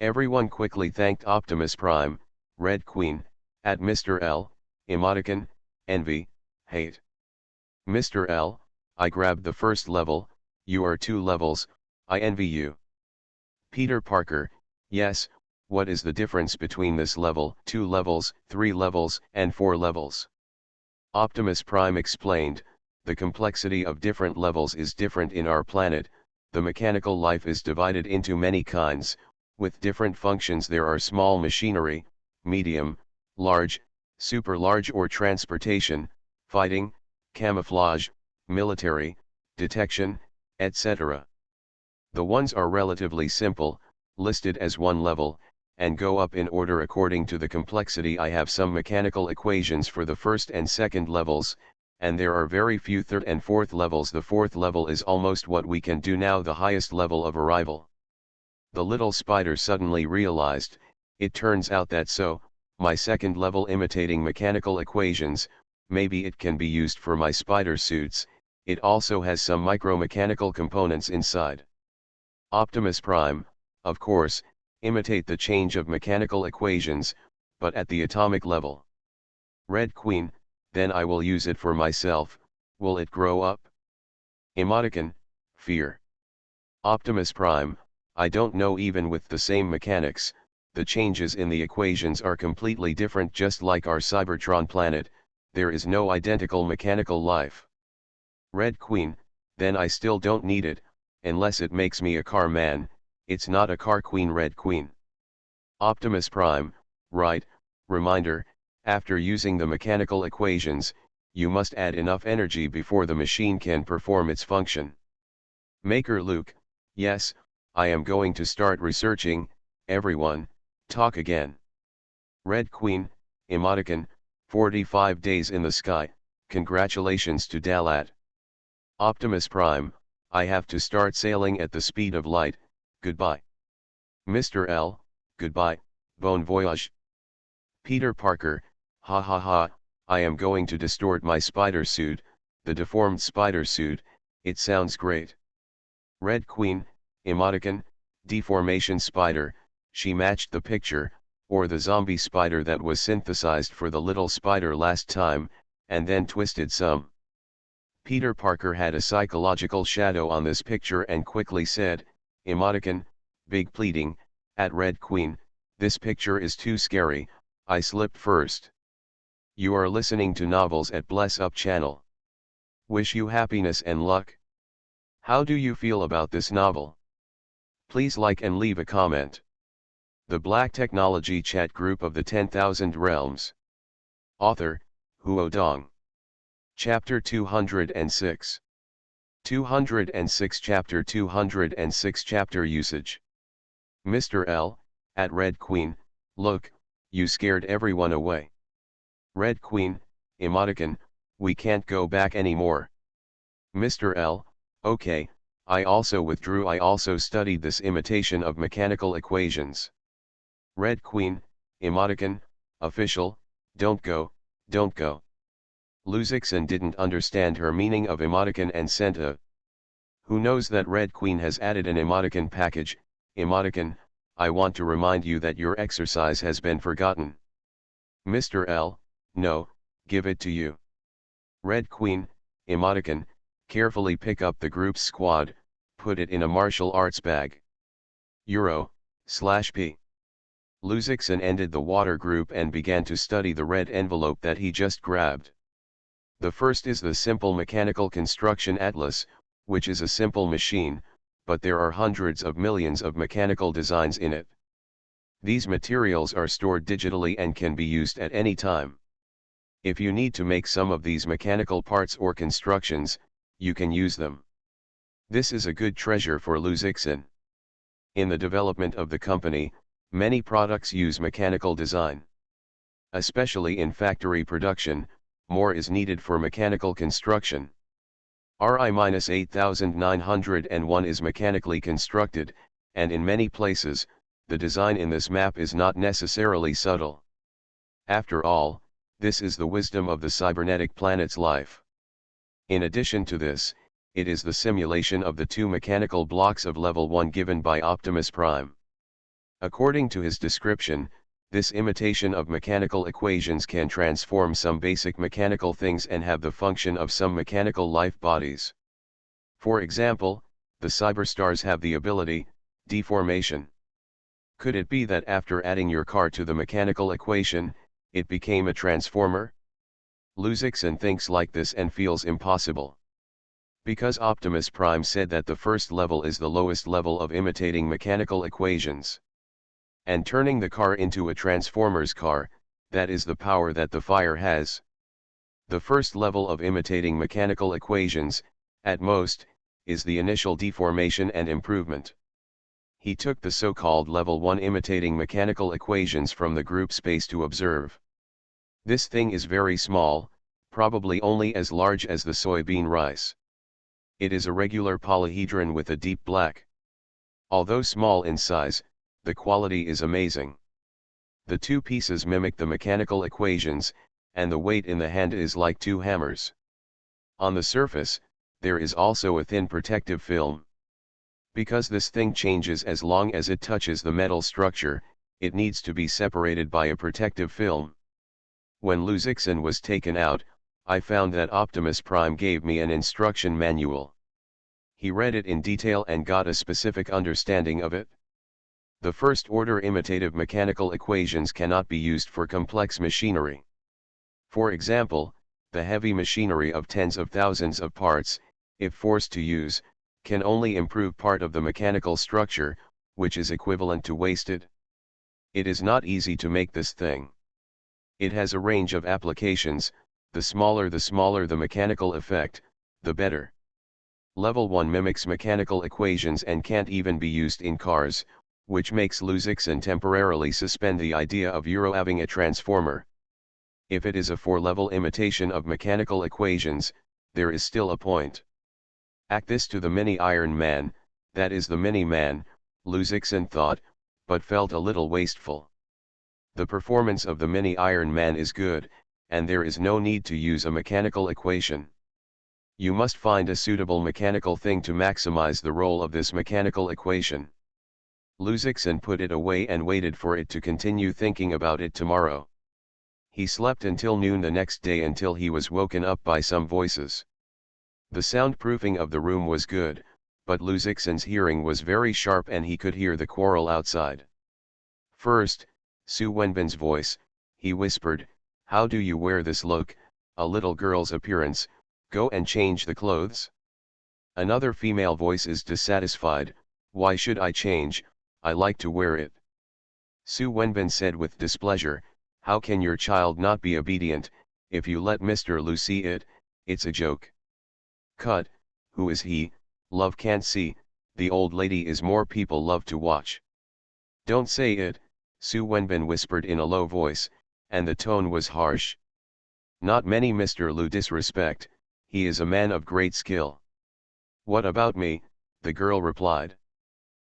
Everyone quickly thanked Optimus Prime, Red Queen, at Mr. L, emoticon, envy, hate. Mr. L, I grabbed the first level, you are 2 levels, I envy you. Peter Parker, yes, what is the difference between this level, 2 levels, 3 levels, and 4 levels? Optimus Prime explained, the complexity of different levels is different in our planet, the mechanical life is divided into many kinds, with different functions. There are small machinery, medium, large, super large or transportation, fighting, camouflage, military, detection, etc. The ones are relatively simple, listed as 1 level, and go up in order according to the complexity. I have some mechanical equations for the first and second levels, and there are very few third and fourth levels. The 4th level is almost what we can do now, the highest level of arrival. The little spider suddenly realized, it turns out that so, my 2nd level imitating mechanical equations, maybe it can be used for my spider suits. It also has some micro-mechanical components inside. Optimus Prime, of course, imitate the change of mechanical equations, but at the atomic level. Red Queen, then I will use it for myself. Will it grow up? Emoticon, fear. Optimus Prime, I don't know. Even with the same mechanics, the changes in the equations are completely different. Just like our Cybertron planet, there is no identical mechanical life. Red Queen, then I still don't need it, unless it makes me a car man. It's not a car queen. Red Queen. Optimus Prime, right, reminder, after using the mechanical equations, you must add enough energy before the machine can perform its function. Maker Luke, yes, I am going to start researching. Everyone, talk again. Red Queen, emoticon, 45 days in the sky, congratulations to Dalat. Optimus Prime, I have to start sailing at the speed of light, goodbye. Mr. L, goodbye, bon voyage. Peter Parker, Ha ha ha, I am going to distort my spider suit, the deformed spider suit, it sounds great. Red Queen, emoticon, deformation spider, she matched the picture, or the zombie spider that was synthesized for the little spider last time, and then twisted some. Peter Parker had a psychological shadow on this picture and quickly said, emoticon, big pleading, at Red Queen, this picture is too scary, I slipped first. You are listening to Novels at Bless Up channel. Wish you happiness and luck. How do you feel about this novel? Please like and leave a comment. The Black Technology Chat Group of the 10,000 Realms. Author, Huo Dong. Chapter 206. 206 Chapter 206 Chapter Usage. Mr. L, at Red Queen, look, you scared everyone away. Red Queen, emoticon, we can't go back anymore. Mr. L, okay, I also withdrew. I also studied this imitation of mechanical equations. Red Queen, emoticon, official, don't go, don't go. Luzixin didn't understand her meaning of emoticon and sent a. Who knows that Red Queen has added an emoticon package, emoticon, I want to remind you that your exercise has been forgotten. Mr. L, no, give it to you. Red Queen, emoticon, carefully pick up the group's squad, put it in a martial arts bag. Euro/P. Luzixin ended the water group and began to study the red envelope that he just grabbed. The first is the Simple Mechanical Construction Atlas, which is a simple machine, but there are hundreds of millions of mechanical designs in it. These materials are stored digitally and can be used at any time. If you need to make some of these mechanical parts or constructions, you can use them. This is a good treasure for Luzixin. In the development of the company, many products use mechanical design. Especially in factory production, more is needed for mechanical construction. RI-8901 is mechanically constructed, and in many places, the design in this map is not necessarily subtle. After all, this is the wisdom of the cybernetic planet's life. In addition to this, it is the simulation of the two mechanical blocks of level 1 given by Optimus Prime. According to his description, this imitation of mechanical equations can transform some basic mechanical things and have the function of some mechanical life bodies. For example, the cyberstars have the ability, deformation. Could it be that after adding your car to the mechanical equation, it became a transformer? Luzixin thinks like this and feels impossible. Because Optimus Prime said that the first level is the lowest level of imitating mechanical equations. And turning the car into a transformer's car, that is the power that the fire has. The first level of imitating mechanical equations, at most, is the initial deformation and improvement. He took the so-called level 1 imitating mechanical equations from the group space to observe. This thing is very small, probably only as large as the soybean rice. It is a regular polyhedron with a deep black. Although small in size, the quality is amazing. The two pieces mimic the mechanical equations, and the weight in the hand is like two hammers. On the surface, there is also a thin protective film. Because this thing changes as long as it touches the metal structure, it needs to be separated by a protective film. When Luzixin was taken out, I found that Optimus Prime gave me an instruction manual. He read it in detail and got a specific understanding of it. The first-order imitative mechanical equations cannot be used for complex machinery. For example, the heavy machinery of tens of thousands of parts, if forced to use, can only improve part of the mechanical structure, which is equivalent to wasted. It is not easy to make this thing. It has a range of applications, the smaller the mechanical effect, the better. Level 1 mimics mechanical equations and can't even be used in cars, which makes Luzixin temporarily suspend the idea of having a transformer. If it is a 4-level imitation of mechanical equations, there is still a point. Act this to the mini Iron Man, that is the Mini-Man, Luzixin thought, but felt a little wasteful. The performance of the mini Iron Man is good, and there is no need to use a mechanical equation. You must find a suitable mechanical thing to maximize the role of this mechanical equation. Luzixin put it away and waited for it to continue thinking about it tomorrow. He slept until noon the next day until he was woken up by some voices. The soundproofing of the room was good, but Luzixin's hearing was very sharp and he could hear the quarrel outside. First, Su Wenbin's voice, he whispered, "How do you wear this look, a little girl's appearance, go and change the clothes?" Another female voice is dissatisfied, "Why should I change, I like to wear it." Su Wenbin said with displeasure, "How can your child not be obedient, if you let Mr. Lu see it, it's a joke." Cut, who is he, love can't see, the old lady is more people love to watch. Don't say it, Su Wenbin whispered in a low voice, and the tone was harsh. Not many Mr. Lu disrespect, he is a man of great skill. What about me, the girl replied.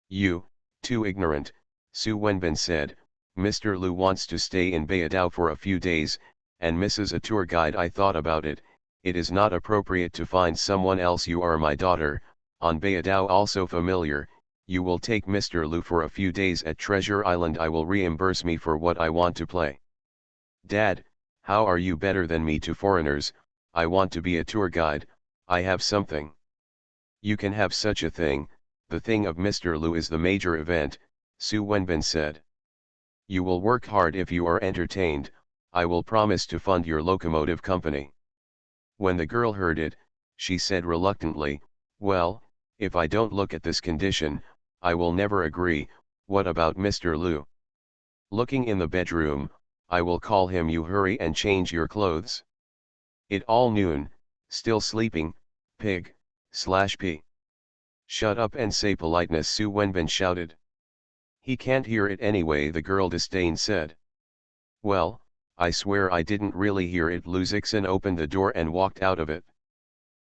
You, too ignorant, Su Wenbin said, Mr. Lu wants to stay in Beidou for a few days, and Mrs. a tour guide. I thought about it, it is not appropriate to find someone else. You are my daughter, on Beidou also familiar, you will take Mr. Lu for a few days at Treasure Island. I will reimburse me for what I want to play. Dad, how are you better than me to foreigners? I want to be a tour guide, I have something. You can have such a thing, the thing of Mr. Lu is the major event, Su Wenbin said. You will work hard if you are entertained, I will promise to fund your locomotive company. When the girl heard it, she said reluctantly, well, if I don't look at this condition, I will never agree. What about Mr. Lu? Looking in the bedroom, I will call him. You hurry and change your clothes. It all noon, still sleeping, pig/p. Shut up and say politeness, Su Wenbin shouted. He can't hear it anyway, the girl disdain said. Well, I swear I didn't really hear it. Luzixin opened the door and walked out of it.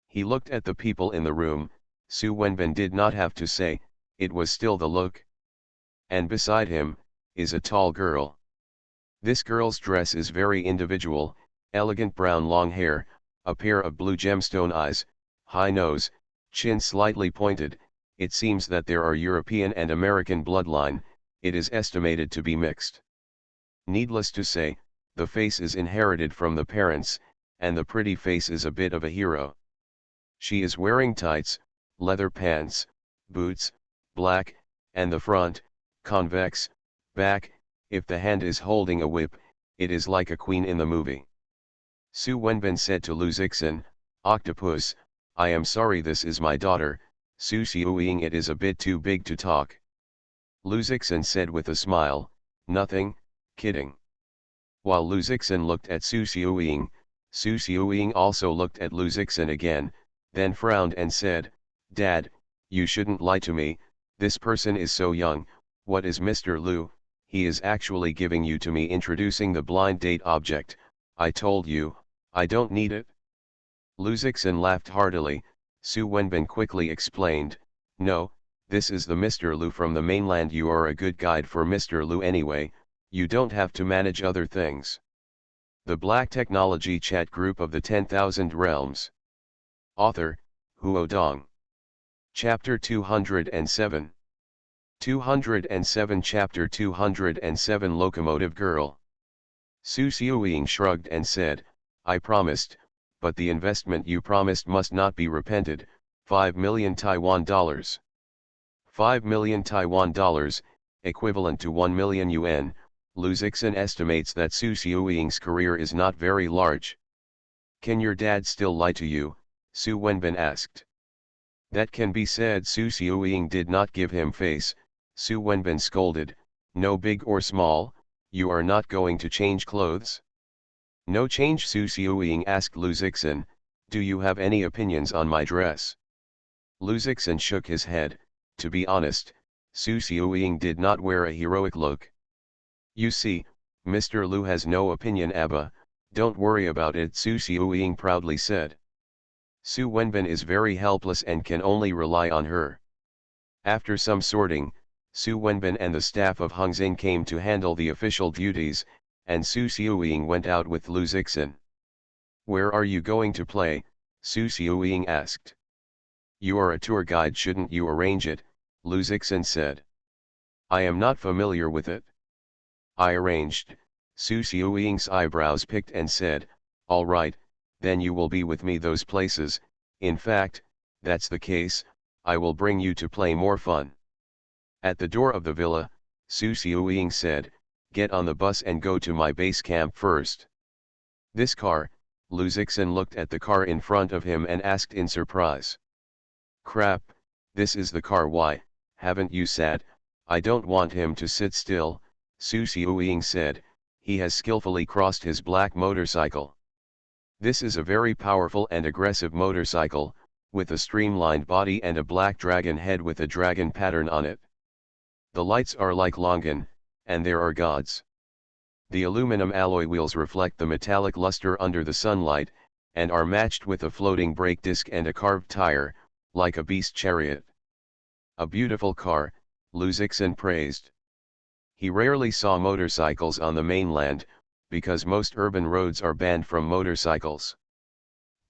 He looked at the people in the room, Su Wenbin did not have to say, it was still the look. And beside him, is a tall girl. This girl's dress is very individual, elegant brown long hair, a pair of blue gemstone eyes, high nose, chin slightly pointed. It seems that there are European and American bloodline, it is estimated to be mixed. Needless to say, the face is inherited from the parents, and the pretty face is a bit of a hero. She is wearing tights, leather pants, boots, black, and the front, convex, back, if the hand is holding a whip, it is like a queen in the movie. Su Wenbin said to Luzixin, Octopus, I am sorry, this is my daughter, Su Xiuying, it is a bit too big to talk. Luzixin said with a smile, nothing, kidding. While Luzixin looked at Su Xiuying also looked at Luzixin again, then frowned and said, Dad, you shouldn't lie to me, this person is so young. What is Mr. Lu? He is actually giving you to me, introducing the blind date object. I told you, I don't need it. Luzixin laughed heartily. Su Wenbin quickly explained, no, this is the Mr. Lu from the mainland. You are a good guide for Mr. Lu anyway, you don't have to manage other things. The Black Technology Chat Group of the 10,000 Realms. Author, Huo Dong. Chapter 207. 207 Chapter 207 Locomotive Girl. Su Xiuying shrugged and said, I promised, but the investment you promised must not be repented, 5 million Taiwan dollars. 5 million Taiwan dollars, equivalent to 1 million yuan, Luzixin estimates that Su Xiuying's career is not very large. Can your dad still lie to you? Su Wenbin asked. That can be said. Su Xiuying did not give him face. Su Wenbin scolded, no big or small, you are not going to change clothes? No change. Su Xiuying asked Luzixin, do you have any opinions on my dress? Luzixin shook his head, to be honest, Su Xiuying did not wear a heroic look. You see, Mr. Lu has no opinion. Abba, don't worry about it, Su Xiuying proudly said. Su Wenbin is very helpless and can only rely on her. After some sorting, Su Wenbin and the staff of Hung Xing came to handle the official duties, and Su Xiuying went out with Lu Zixin. "Where are you going to play?" Su Xiuying asked. "You are a tour guide, shouldn't you arrange it?" Lu Zixin said. "I am not familiar with it." "I arranged." Su Xiuying's eyebrows picked and said, "All right, then you will be with me those places. In fact, that's the case, I will bring you to play more fun." At the door of the villa, Su Xiuying said, "Get on the bus and go to my base camp first." "This car?" Lu Zixin looked at the car in front of him and asked in surprise. "Crap, this is the car. Why, haven't you sat?" "I don't want him to sit still," Su Xiuying said. "He has skillfully crossed his black motorcycle. This is a very powerful and aggressive motorcycle, with a streamlined body and a black dragon head with a dragon pattern on it. The lights are like Longan, and there are gods. The aluminum alloy wheels reflect the metallic luster under the sunlight, and are matched with a floating brake disc and a carved tire, like a beast chariot." "A beautiful car," Lu Zixin praised. He rarely saw motorcycles on the mainland, because most urban roads are banned from motorcycles.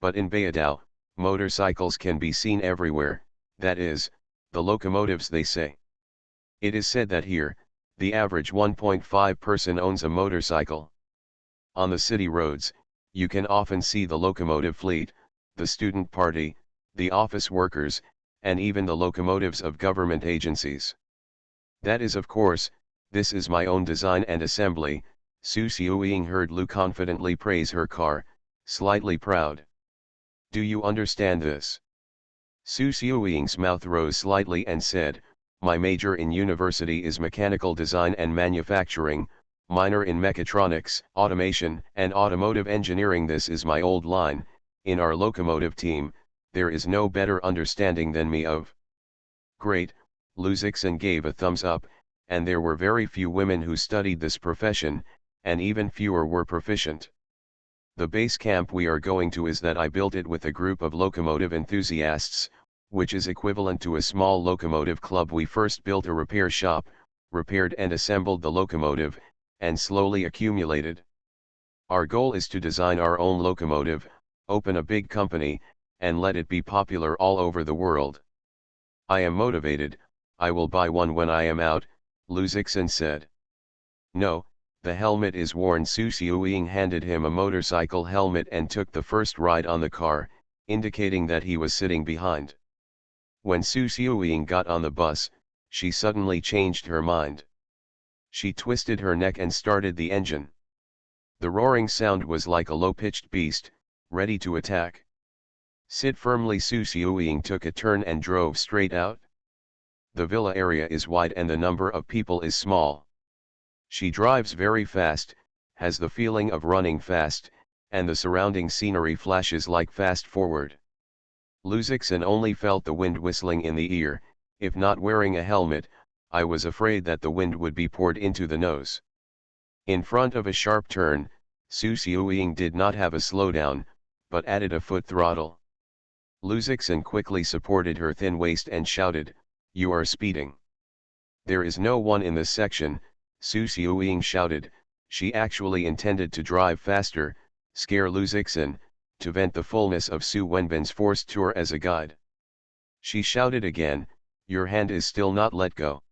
But in Baodao, motorcycles can be seen everywhere, that is, the locomotives, they say. It is said that here, the average 1.5 person owns a motorcycle. On the city roads, you can often see the locomotive fleet, the student party, the office workers, and even the locomotives of government agencies. "That is, of course, this is my own design and assembly." Su Xiuying heard Lu confidently praise her car, slightly proud. "Do you understand this?" Su Xiuying's mouth rose slightly and said, "My major in university is mechanical design and manufacturing, minor in mechatronics, automation, and automotive engineering. This is my old line. In our locomotive team, there is no better understanding than me of." "Great," Lu Zixin gave a thumbs up, and there were very few women who studied this profession, and even fewer were proficient. "The base camp we are going to is that I built it with a group of locomotive enthusiasts, which is equivalent to a small locomotive club. We first built a repair shop, repaired and assembled the locomotive, and slowly accumulated. Our goal is to design our own locomotive, open a big company, and let it be popular all over the world. I am motivated. I will buy one when I am out," Lu Zixin said. "No, the helmet is worn." Su Xiuying handed him a motorcycle helmet and took the first ride on the car, indicating that he was sitting behind. When Su Xiuying got on the bus, she suddenly changed her mind. She twisted her neck and started the engine. The roaring sound was like a low-pitched beast, ready to attack. "Sit firmly." Su Xiuying took a turn and drove straight out. The villa area is wide and the number of people is small. She drives very fast, has the feeling of running fast, and the surrounding scenery flashes like fast forward. Lu Zixin only felt the wind whistling in the ear. If not wearing a helmet, I was afraid that the wind would be poured into the nose. In front of a sharp turn, Su Xiuying did not have a slowdown, but added a foot throttle. Lu Zixin quickly supported her thin waist and shouted, "You are speeding." "There is no one in this section," Su Xiuying shouted. She actually intended to drive faster, scare Lu Zixin, to vent the fullness of Su Wenbin's forced tour as a guide. She shouted again, "Your hand is still not let go."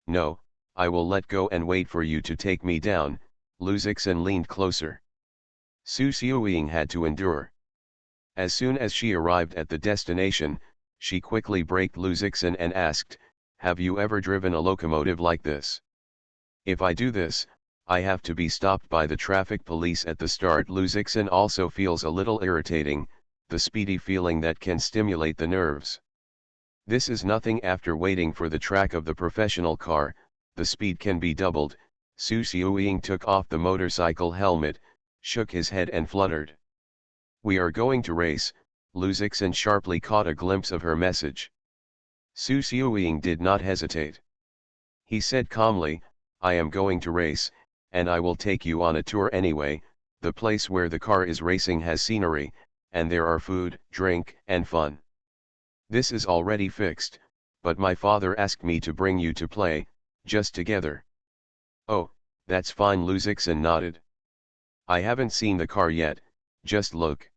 "No, I will let go and wait for you to take me down." Lu Zixin leaned closer. Su Xiuying had to endure. As soon as she arrived at the destination, she quickly braked Lu Zixin and asked, "Have you ever driven a locomotive like this? If I do this, I have to be stopped by the traffic police at the start." Lu Zixin also feels a little irritating, the speedy feeling that can stimulate the nerves. This is nothing. After waiting for the track of the professional car, the speed can be doubled. Su Xiuying took off the motorcycle helmet, shook his head and fluttered. "We are going to race." Lu Zixin sharply caught a glimpse of her message. Su Xiuying did not hesitate. He said calmly, "I am going to race, and I will take you on a tour anyway. The place where the car is racing has scenery, and there are food, drink, and fun. This is already fixed, but my father asked me to bring you to play, just together. Oh, that's fine, Luzixin nodded. I haven't seen the car yet, just look.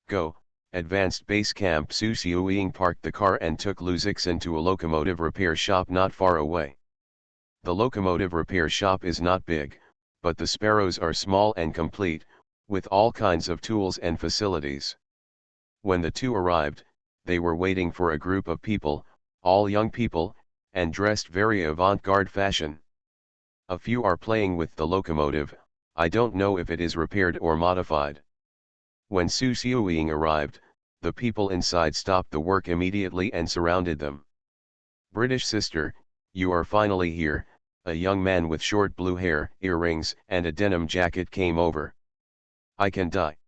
Go. Advanced Base Camp. Su Xiuying parked the car and took Luzixin to a locomotive repair shop not far away. The locomotive repair shop is not big, but the sparrows are small and complete, with all kinds of tools and facilities. When the two arrived, they were waiting for a group of people, all young people, and dressed very avant-garde fashion. A few are playing with the locomotive. I don't know if it is repaired or modified. When Su Xiuying arrived, the people inside stopped the work immediately and surrounded them. British sister, you are finally here. A young man with short blue hair, earrings, and a denim jacket came over. I can die.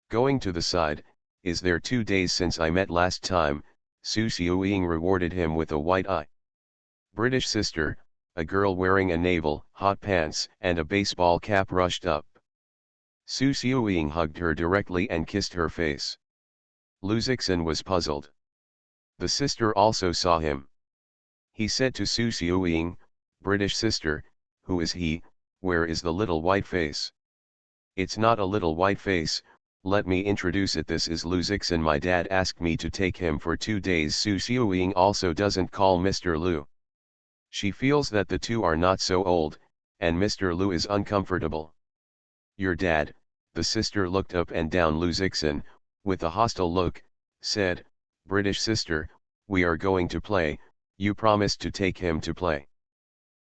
Going to the side, is there 2 days since I met last time? Su Xiuying rewarded him with a white eye. British sister, a girl wearing a navel, hot pants, and a baseball cap rushed up. Su Xiuying hugged her directly and kissed her face. Luzixin was puzzled. The sister also saw him. He said to Su Xiuying, British sister, who is he, where is the little white face? It's not a little white face, let me introduce it. This is Luzixin. My dad asked me to take him for 2 days. Su Xiuying also doesn't call Mr. Lu. She feels that the two are not so old, and Mr. Lu is uncomfortable. Your dad, the sister looked up and down. Luzixin, with a hostile look, said, British sister, we are going to play, you promised to take him to play.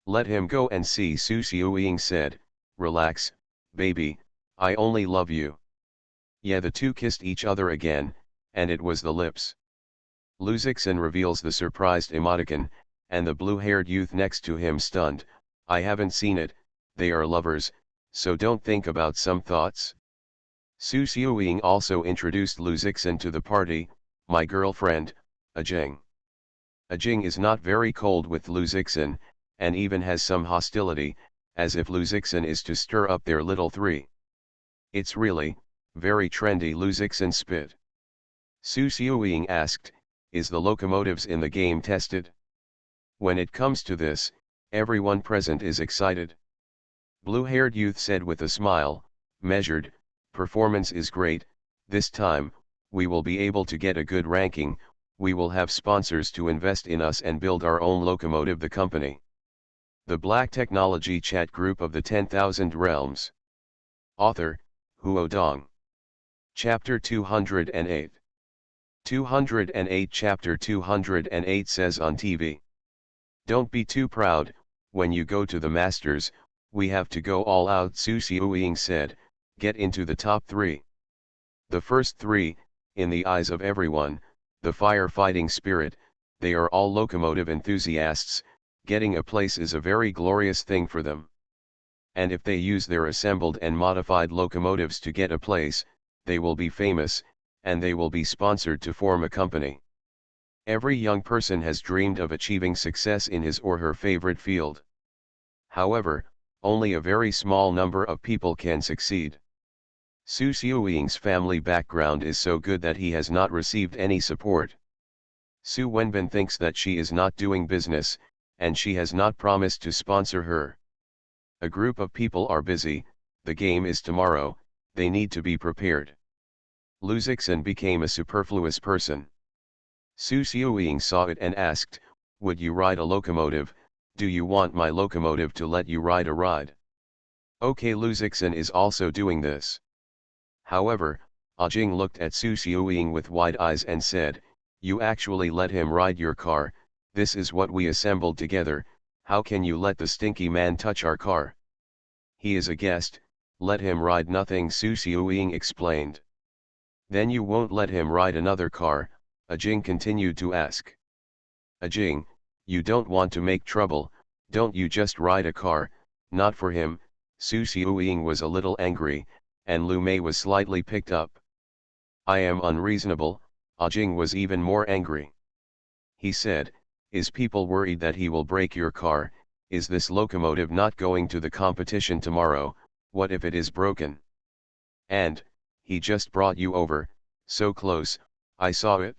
Let him go and see. Su Xiuying said, relax, baby, I only love you. Yeah, the two kissed each other again, and it was the lips. Luzixin reveals the surprised emoticon, and the blue-haired youth next to him stunned, I haven't seen it, they are lovers, so don't think about some thoughts. Su Xiuying also introduced Luzixin to the party, my girlfriend, Ajing. Ajing is not very cold with Luzixin, and even has some hostility, as if Luzixin is to stir up their little three. It's really, very trendy. Luzixin spit. Su Xiuying asked, is the locomotives in the game tested? When it comes to this, everyone present is excited. Blue-haired youth said with a smile, measured, performance is great, this time, we will be able to get a good ranking, we will have sponsors to invest in us and build our own locomotive. The company. The Black Technology Chat Group of the 10,000 Realms. Author, Huo Dong. Chapter 208. 208. Chapter 208 says on TV. Don't be too proud, when you go to the Masters, we have to go all out. Su Xiuying said, get into the top 3. The first 3, in the eyes of everyone, the firefighting spirit, they are all locomotive enthusiasts, getting a place is a very glorious thing for them. And if they use their assembled and modified locomotives to get a place, they will be famous, and they will be sponsored to form a company. Every young person has dreamed of achieving success in his or her favorite field. However, only a very small number of people can succeed. Su Xiuying's family background is so good that he has not received any support. Su Wenbin thinks that she is not doing business, and she has not promised to sponsor her. A group of people are busy, the game is tomorrow, they need to be prepared. Luzixin became a superfluous person. Su Xiuying saw it and asked, would you ride a locomotive? Do you want my locomotive to let you ride a ride? Okay, Luzixin is also doing this. However, Ajing looked at Su Xiuying with wide eyes and said, you actually let him ride your car, this is what we assembled together, how can you let the stinky man touch our car? He is a guest, let him ride. Nothing, Su Xiuying explained. Then you won't let him ride another car? Ajing continued to ask. Ajing, you don't want to make trouble, don't you just ride a car, not for him. Su Xiuying was a little angry, and Lu Mei was slightly picked up. I am unreasonable. Ajing was even more angry. He said, is people worried that he will break your car? Is this locomotive not going to the competition tomorrow? What if it is broken? And, he just brought you over, so close, I saw it.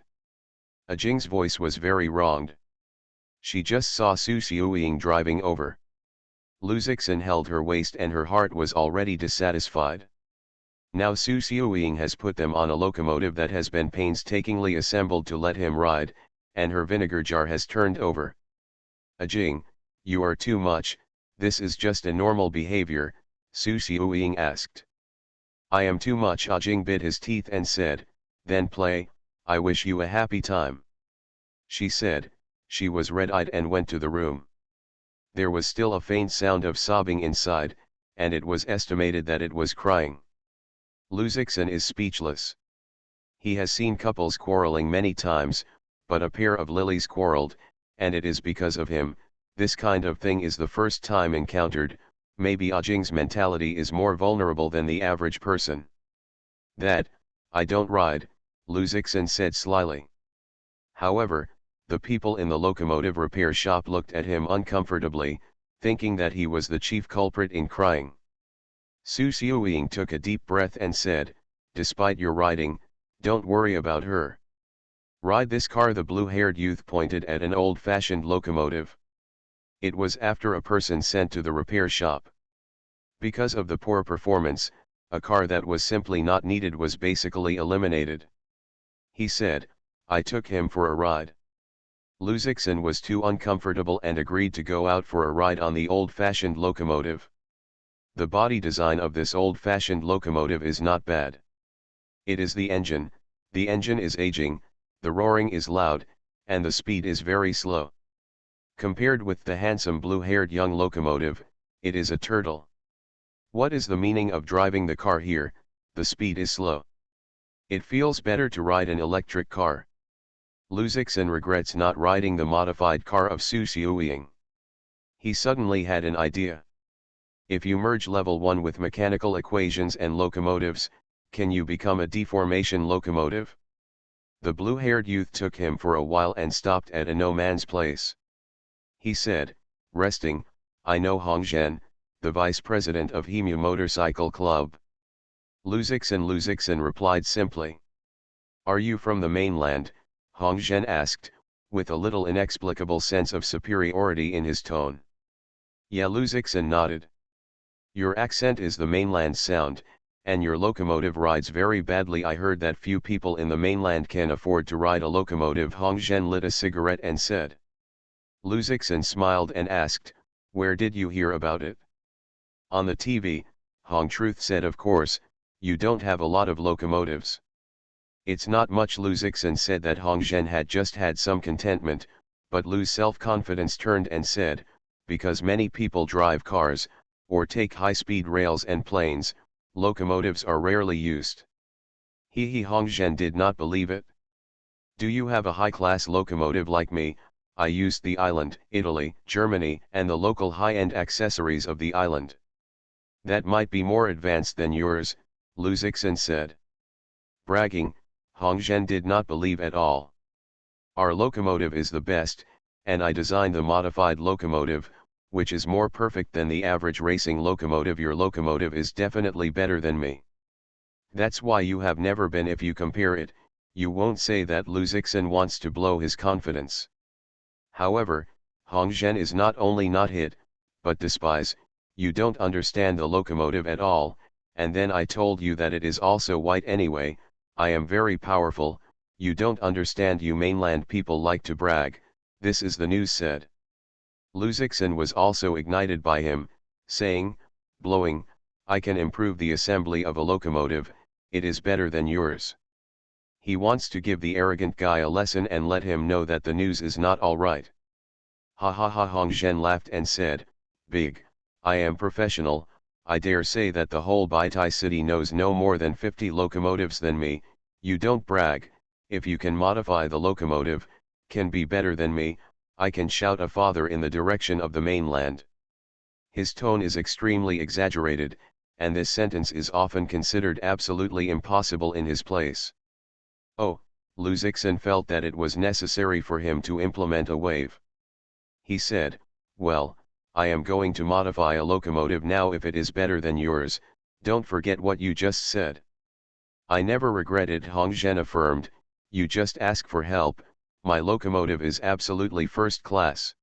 Ajing's voice was very wronged. She just saw Su Xiuying driving over. Lu Zixin held her waist and her heart was already dissatisfied. Now Su Xiuying has put them on a locomotive that has been painstakingly assembled to let him ride, and her vinegar jar has turned over. Ajing, you are too much, this is just a normal behavior, Su Xiuying asked. I am too much. Ajing bit his teeth and said, then play, I wish you a happy time. She said, she was red-eyed and went to the room. There was still a faint sound of sobbing inside, and it was estimated that it was crying. Lu Zixin is speechless. He has seen couples quarreling many times, but a pair of lilies quarreled, and it is because of him. This kind of thing is the first time encountered. Maybe Ajing's mentality is more vulnerable than the average person. That, I don't ride, Lu Zixin said slyly. However, the people in the locomotive repair shop looked at him uncomfortably, thinking that he was the chief culprit in crying. Su Xiuying took a deep breath and said, despite your riding, don't worry about her. Ride this car. The blue-haired youth pointed at an old-fashioned locomotive. It was after a person sent to the repair shop. Because of the poor performance, a car that was simply not needed was basically eliminated. He said, I took him for a ride. Lu Zixin was too uncomfortable and agreed to go out for a ride on the old-fashioned locomotive. The body design of this old-fashioned locomotive is not bad. It is the engine is aging, the roaring is loud, and the speed is very slow. Compared with the handsome blue-haired young locomotive, it is a turtle. What is the meaning of driving the car here? The speed is slow. It feels better to ride an electric car. Lu Zixin regrets not riding the modified car of Su Xiuying. He suddenly had an idea. If you merge level 1 with mechanical equations and locomotives, can you become a deformation locomotive? The blue-haired youth took him for a while and stopped at a no-man's place. He said, resting, I know Hongzhen, the vice president of Hemu Motorcycle Club. Lu Zixin replied simply. Are you from the mainland? Hongzhen asked, with a little inexplicable sense of superiority in his tone. Yeah, Lu Zixin nodded. Your accent is the mainland sound, and your locomotive rides very badly. I heard that few people in the mainland can afford to ride a locomotive. Hongzhen lit a cigarette and said. Lu Zixin smiled and asked, where did you hear about it? On the TV, Hong Truth said. Of course, you don't have a lot of locomotives. It's not much. Lu Zixin said that Hongzhen had just had some contentment, but Lu's self-confidence turned and said, because many people drive cars, or take high-speed rails and planes, locomotives are rarely used. Hongzhen did not believe it. Do you have a high-class locomotive like me? I used the island, Italy, Germany, and the local high-end accessories of the island. That might be more advanced than yours, Lu Zixin said. Bragging, Hongzhen did not believe at all. Our locomotive is the best, and I designed the modified locomotive, which is more perfect than the average racing locomotive. Your locomotive is definitely better than me. That's why you have never been. If you compare it, you won't say that. Lu Zixin wants to blow his confidence. However, Hongzhen is not only not hit, but despise. You don't understand the locomotive at all, and then I told you that it is also white anyway. I am very powerful. You don't understand. You mainland people like to brag. This is the news said. Lu Zixin was also ignited by him, saying, blowing, I can improve the assembly of a locomotive, it is better than yours. He wants to give the arrogant guy a lesson and let him know that the news is not all right. Ha ha ha. Hongzhen laughed and said, big, I am professional. I dare say that the whole Baitai city knows no more than 50 locomotives than me. You don't brag. If you can modify the locomotive, can be better than me, I can shout a father in the direction of the mainland. His tone is extremely exaggerated, and this sentence is often considered absolutely impossible in his place. Oh, Lu Zixin felt that it was necessary for him to implement a wave. He said, well, I am going to modify a locomotive now. If it is better than yours, don't forget what you just said. I never regret it, Hongzhen affirmed. You just ask for help, My locomotive is absolutely first class.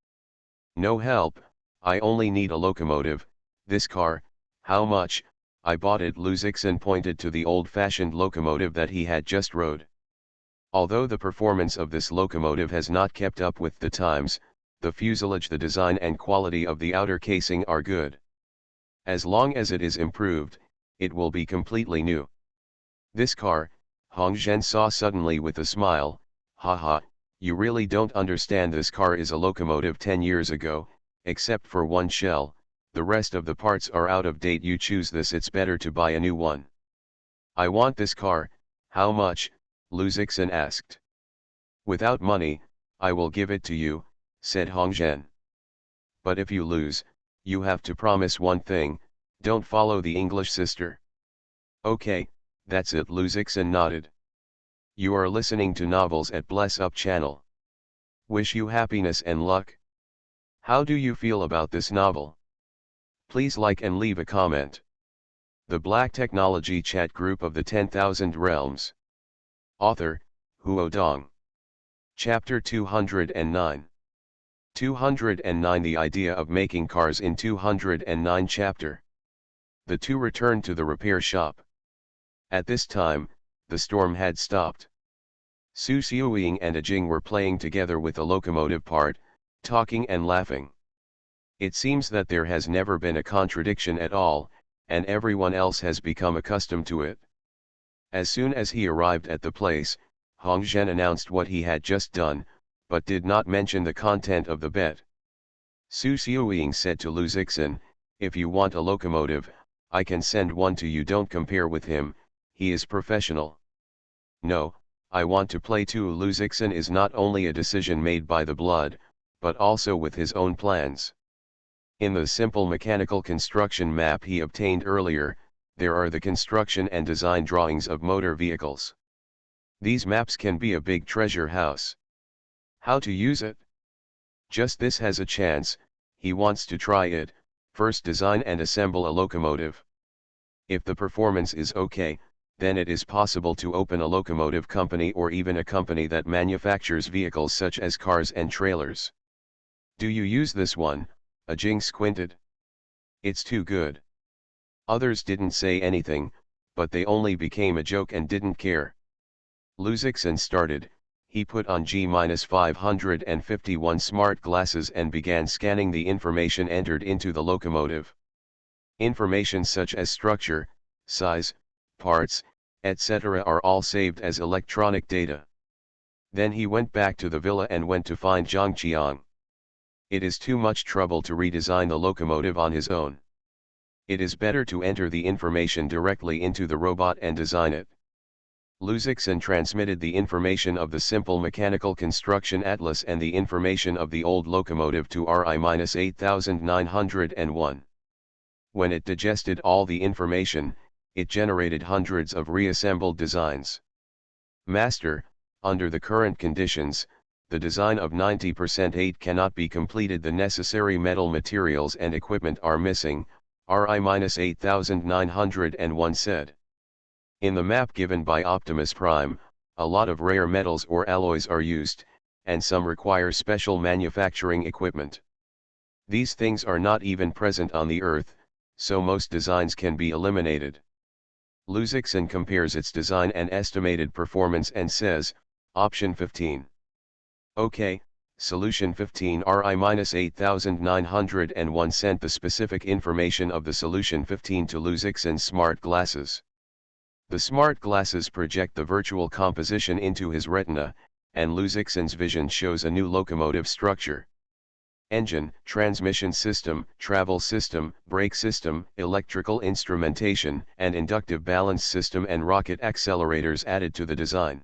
No help, I only need a locomotive. This car, how much? I bought it. Luzixin pointed to the old-fashioned locomotive that he had just rode. Although the performance of this locomotive has not kept up with the times, the fuselage, the design and quality of the outer casing are good. As long as it is improved, it will be completely new. This car, Hong Zhen saw suddenly with a smile. Haha, you really don't understand. This car is a locomotive 10 years ago, except for one shell, the rest of the parts are out of date. You choose this, it's better to buy a new one. I want this car. How much? Luzixin asked. Without money, I will give it to you, said Hong Zhen. But if you lose, you have to promise one thing, don't follow the English sister. Okay, that's it. Luzixin nodded. You are listening to Novels at Bless Up channel. Wish you happiness and luck. How do you feel about this novel? Please like and leave a comment. The Black Technology Chat Group of the 10,000 Realms. Author, Huo Dong. Chapter 209. 209. The idea of making cars in 209 chapter. The two returned to the repair shop. At this time, the storm had stopped. Su Xiuying and Ajing were playing together with the locomotive part, talking and laughing. It seems that there has never been a contradiction at all, and everyone else has become accustomed to it. As soon as he arrived at the place, Hong Zhen announced what he had just done, but did not mention the content of the bet. Su Xiuying said to Luzixin, if you want a locomotive, I can send one to you. Don't compare with him, he is professional. No, I want to play too. Luzixin is not only a decision made by the blood, but also with his own plans. In the simple mechanical construction map he obtained earlier, there are the construction and design drawings of motor vehicles. These maps can be a big treasure house. How to use it? Just this has a chance, he wants to try it. First design and assemble a locomotive. If the performance is okay, then it is possible to open a locomotive company or even a company that manufactures vehicles such as cars and trailers. Do you use this one? Ajing squinted. It's too good. Others didn't say anything, but they only became a joke and didn't care. Luzixin started. He put on G-551 smart glasses and began scanning the information entered into the locomotive. Information such as structure, size, parts, etc. are all saved as electronic data. Then he went back to the villa and went to find Zhang Qiang. It is too much trouble to redesign the locomotive on his own. It is better to enter the information directly into the robot and design it. Luzixin transmitted the information of the simple mechanical construction atlas and the information of the old locomotive to RI-8901. When it digested all the information, it generated hundreds of reassembled designs. Master, under the current conditions, the design of 90% 8 cannot be completed. The necessary metal materials and equipment are missing, RI-8901 said. In the map given by Optimus Prime, a lot of rare metals or alloys are used, and some require special manufacturing equipment. These things are not even present on the Earth, so most designs can be eliminated. Luzixin compares its design and estimated performance and says, Option 15. OK, Solution 15 RI-8901 sent the specific information of the Solution 15 to Luzixin's smart glasses. The smart glasses project the virtual composition into his retina, and Luzixin's vision shows a new locomotive structure. Engine, transmission system, travel system, brake system, electrical instrumentation, and inductive balance system and rocket accelerators added to the design.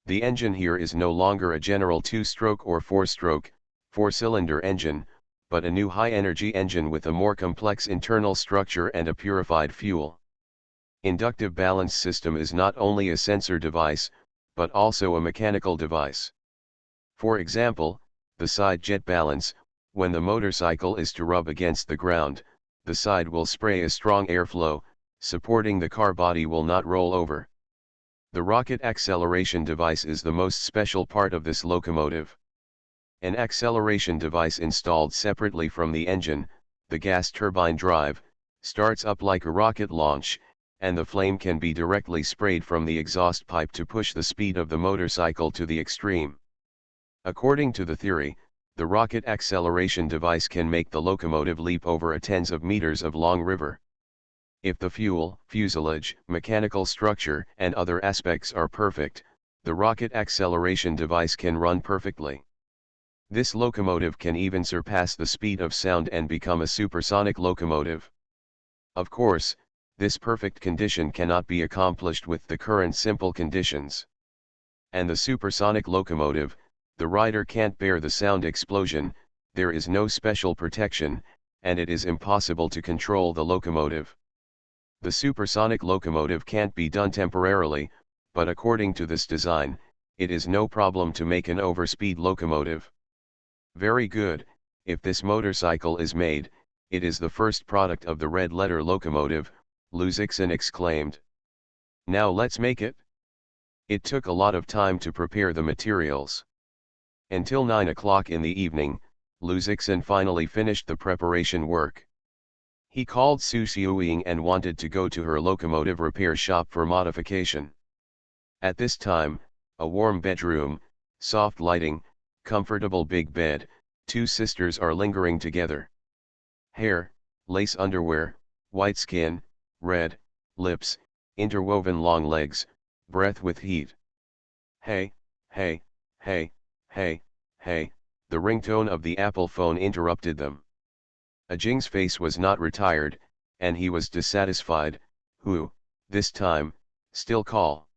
The engine here is no longer a general 2-stroke or 4-stroke, 4-cylinder engine, but a new high-energy engine with a more complex internal structure and a purified fuel. Inductive balance system is not only a sensor device, but also a mechanical device. For example, the side jet balance, when the motorcycle is to rub against the ground, the side will spray a strong airflow, supporting the car body will not roll over. The rocket acceleration device is the most special part of this locomotive. An acceleration device installed separately from the engine, the gas turbine drive, starts up like a rocket launch, and the flame can be directly sprayed from the exhaust pipe to push the speed of the motorcycle to the extreme. According to the theory, the rocket acceleration device can make the locomotive leap over a tens of meters of long river. If the fuel, fuselage, mechanical structure, and other aspects are perfect, the rocket acceleration device can run perfectly. This locomotive can even surpass the speed of sound and become a supersonic locomotive. Of course, this perfect condition cannot be accomplished with the current simple conditions. And the supersonic locomotive, the rider can't bear the sound explosion, there is no special protection, and it is impossible to control the locomotive. The supersonic locomotive can't be done temporarily, but according to this design, it is no problem to make an overspeed locomotive. Very good. If this motorcycle is made, it is the first product of the red letter locomotive, Luzixon exclaimed. Now let's make it. It took a lot of time to prepare the materials. Until 9 o'clock in the evening, Luzixon finally finished the preparation work. He called Su Xiuying and wanted to go to her locomotive repair shop for modification. At this time, a warm bedroom, soft lighting, comfortable big bed, two sisters are lingering together. Hair, lace underwear, white skin, red lips, interwoven long legs, breath with heat. Hey, hey, hey, hey, hey, the ringtone of the Apple phone interrupted them. Ajing's face was not retired, and he was dissatisfied. Who, this time, still call?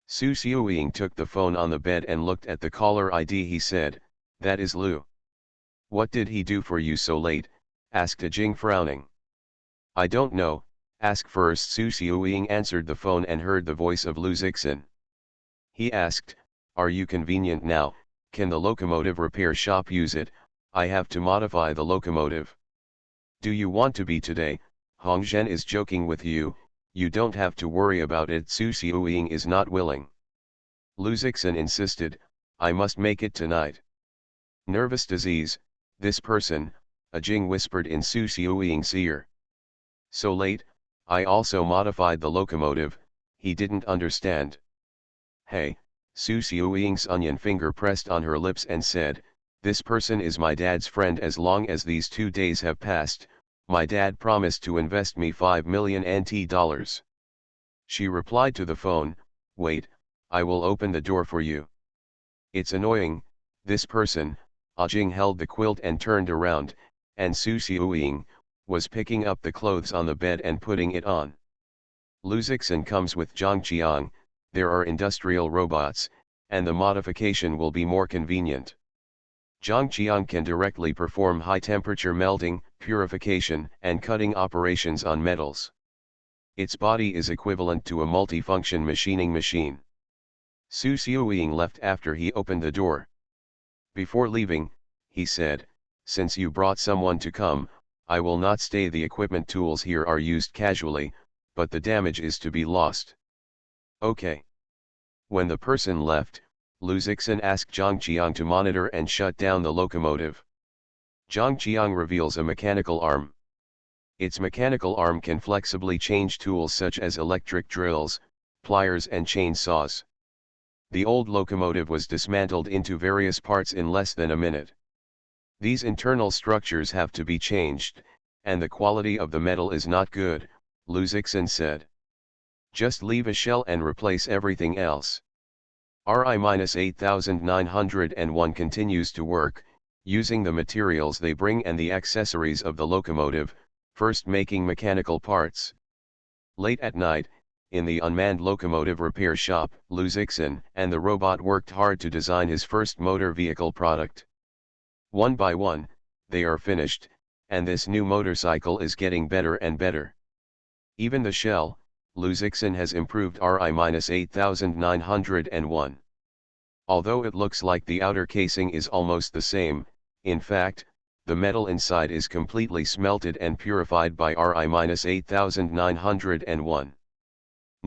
Su Xiuying took the phone on the bed and looked at the caller ID. He said, "That is Lu." "What did he do for you so late?" asked Ajing frowning. "I don't know, ask first." Su Xiuying answered the phone and heard the voice of Lu Zixin. He asked, "Are you convenient now? Can the locomotive repair shop use it? I have to modify the locomotive." "Do you want to be today? Hongzhen is joking with you, you don't have to worry about it." Su Xiuying is not willing. Lu Zixin insisted, "I must make it tonight." "Nervous disease, this person," Ajing whispered in Su Xiuying's ear. "So late, I also modified the locomotive," he didn't understand. "Hey," Su Xiuying's onion finger pressed on her lips and said, "This person is my dad's friend. As long as these 2 days have passed, my dad promised to invest me 5 million NT dollars. She replied to the phone, "Wait, I will open the door for you." "It's annoying, this person." Ajing held the quilt and turned around, and Su Xiuying was picking up the clothes on the bed and putting it on. Lu Zixin comes with Zhang Qiang. There are industrial robots, and the modification will be more convenient. Zhang Qiang can directly perform high-temperature melting, purification, and cutting operations on metals. Its body is equivalent to a multifunction machining machine. Su Xiuying left after he opened the door. Before leaving, he said, "Since you brought someone to come, I will not stay. The equipment tools here are used casually, but the damage is to be lost." "Okay." When the person left, Lu Zixin asked Zhang Qiang to monitor and shut down the locomotive. Zhang Qiang reveals a mechanical arm. Its mechanical arm can flexibly change tools such as electric drills, pliers and chainsaws. The old locomotive was dismantled into various parts in less than a minute. These internal structures have to be changed, and the quality of the metal is not good, Lu Zixin said. Just leave a shell and replace everything else. RI-8901 continues to work, using the materials they bring and the accessories of the locomotive, first making mechanical parts. Late at night, in the unmanned locomotive repair shop, Lu Zixin and the robot worked hard to design his first motor vehicle product. One by one, they are finished, and this new motorcycle is getting better and better. Even the shell, Lu Zixin has improved RI-8901. Although it looks like the outer casing is almost the same, in fact, the metal inside is completely smelted and purified by RI-8901.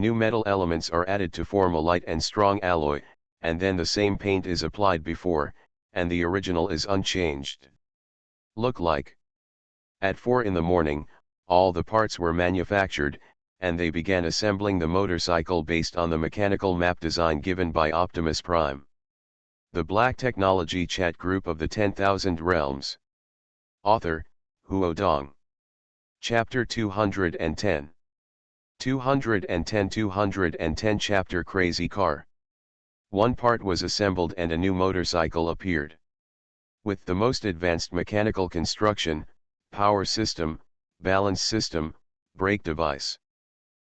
New metal elements are added to form a light and strong alloy, and then the same paint is applied before, and the original is unchanged. Look like. At 4 in the morning, all the parts were manufactured, and they began assembling the motorcycle based on the mechanical map design given by Optimus Prime. The Black Technology Chat Group of the 10,000 Realms. Author, Huo Dong. Chapter 210. 210 Chapter Crazy Car. One part was assembled and a new motorcycle appeared. With the most advanced mechanical construction, power system, balance system, brake device.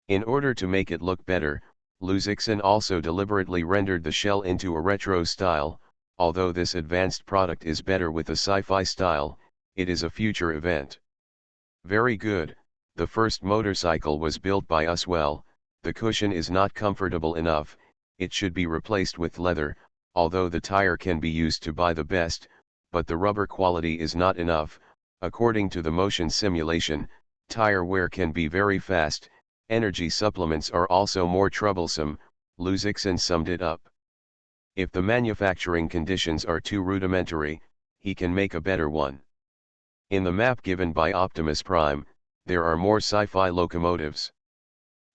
In order to make it look better, Luzixon also deliberately rendered the shell into a retro style. Although this advanced product is better with a sci-fi style, it is a future event. Very good. The first motorcycle was built by us well. The cushion is not comfortable enough, it should be replaced with leather, although the tire can be used to buy the best, but the rubber quality is not enough. According to the motion simulation, tire wear can be very fast, energy supplements are also more troublesome. Luzixon summed it up. If the manufacturing conditions are too rudimentary, he can make a better one. In the map given by Optimus Prime, there are more sci-fi locomotives.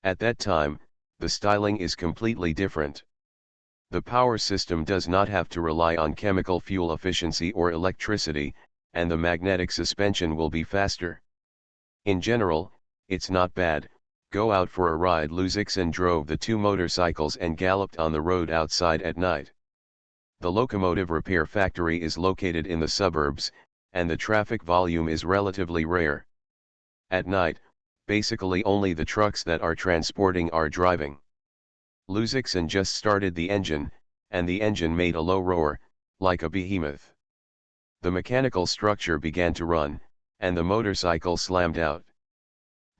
At that time, the styling is completely different. The power system does not have to rely on chemical fuel efficiency or electricity, and the magnetic suspension will be faster. In general, it's not bad. Go out for a ride. Luzixon drove the two motorcycles and galloped on the road outside at night. The locomotive repair factory is located in the suburbs, and the traffic volume is relatively rare. At night, basically only the trucks that are transporting are driving. Luzixon just started the engine, and the engine made a low roar, like a behemoth. The mechanical structure began to run, and the motorcycle slammed out.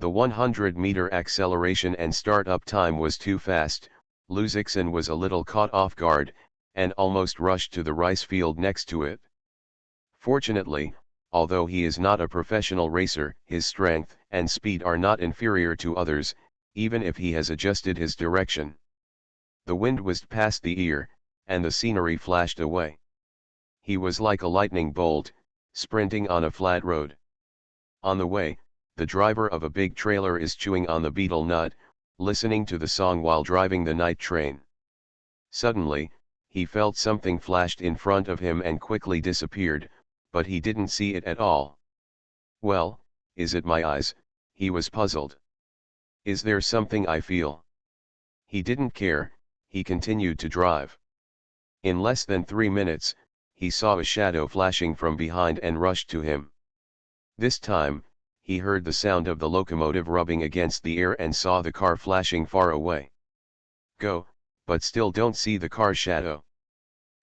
The 100-meter acceleration and start-up time was too fast. Luzixon was a little caught off guard, and almost rushed to the rice field next to it. Fortunately, although he is not a professional racer, his strength and speed are not inferior to others, even if he has adjusted his direction. The wind whizzed past the ear, and the scenery flashed away. He was like a lightning bolt, sprinting on a flat road. On the way, the driver of a big trailer is chewing on the betel nut, listening to the song while driving the night train. Suddenly, he felt something flashed in front of him and quickly disappeared, but he didn't see it at all. Well, is it my eyes? He was puzzled. Is there something I feel? He didn't care, he continued to drive. In less than 3 minutes, he saw a shadow flashing from behind and rushed to him. This time, he heard the sound of the locomotive rubbing against the air and saw the car flashing far away. Go, but still don't see the car shadow.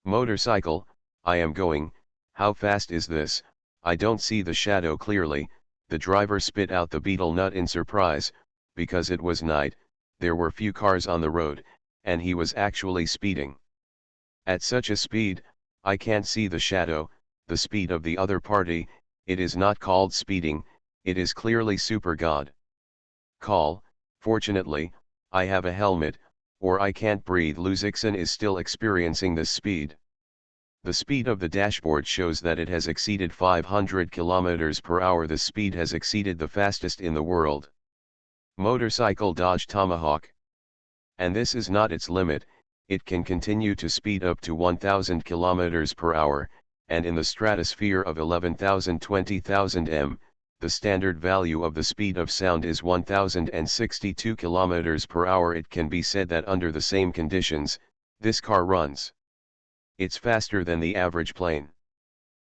Motorcycle, I am going. How fast is this? I don't see the shadow clearly. The driver spit out the betel nut in surprise, because it was night, there were few cars on the road, and he was actually speeding. At such a speed, I can't see the shadow, the speed of the other party. It is not called speeding, it is clearly super God. Call, fortunately, I have a helmet, or I can't breathe. Luzixon is still experiencing this speed. The speed of the dashboard shows that it has exceeded 500 km per hour. The speed has exceeded the fastest in the world. Motorcycle Dodge Tomahawk. And this is not its limit, it can continue to speed up to 1000 km per hour, and in the stratosphere of 11,000–20,000 m, the standard value of the speed of sound is 1062 km per hour. It can be said that under the same conditions, this car runs. It's faster than the average plane.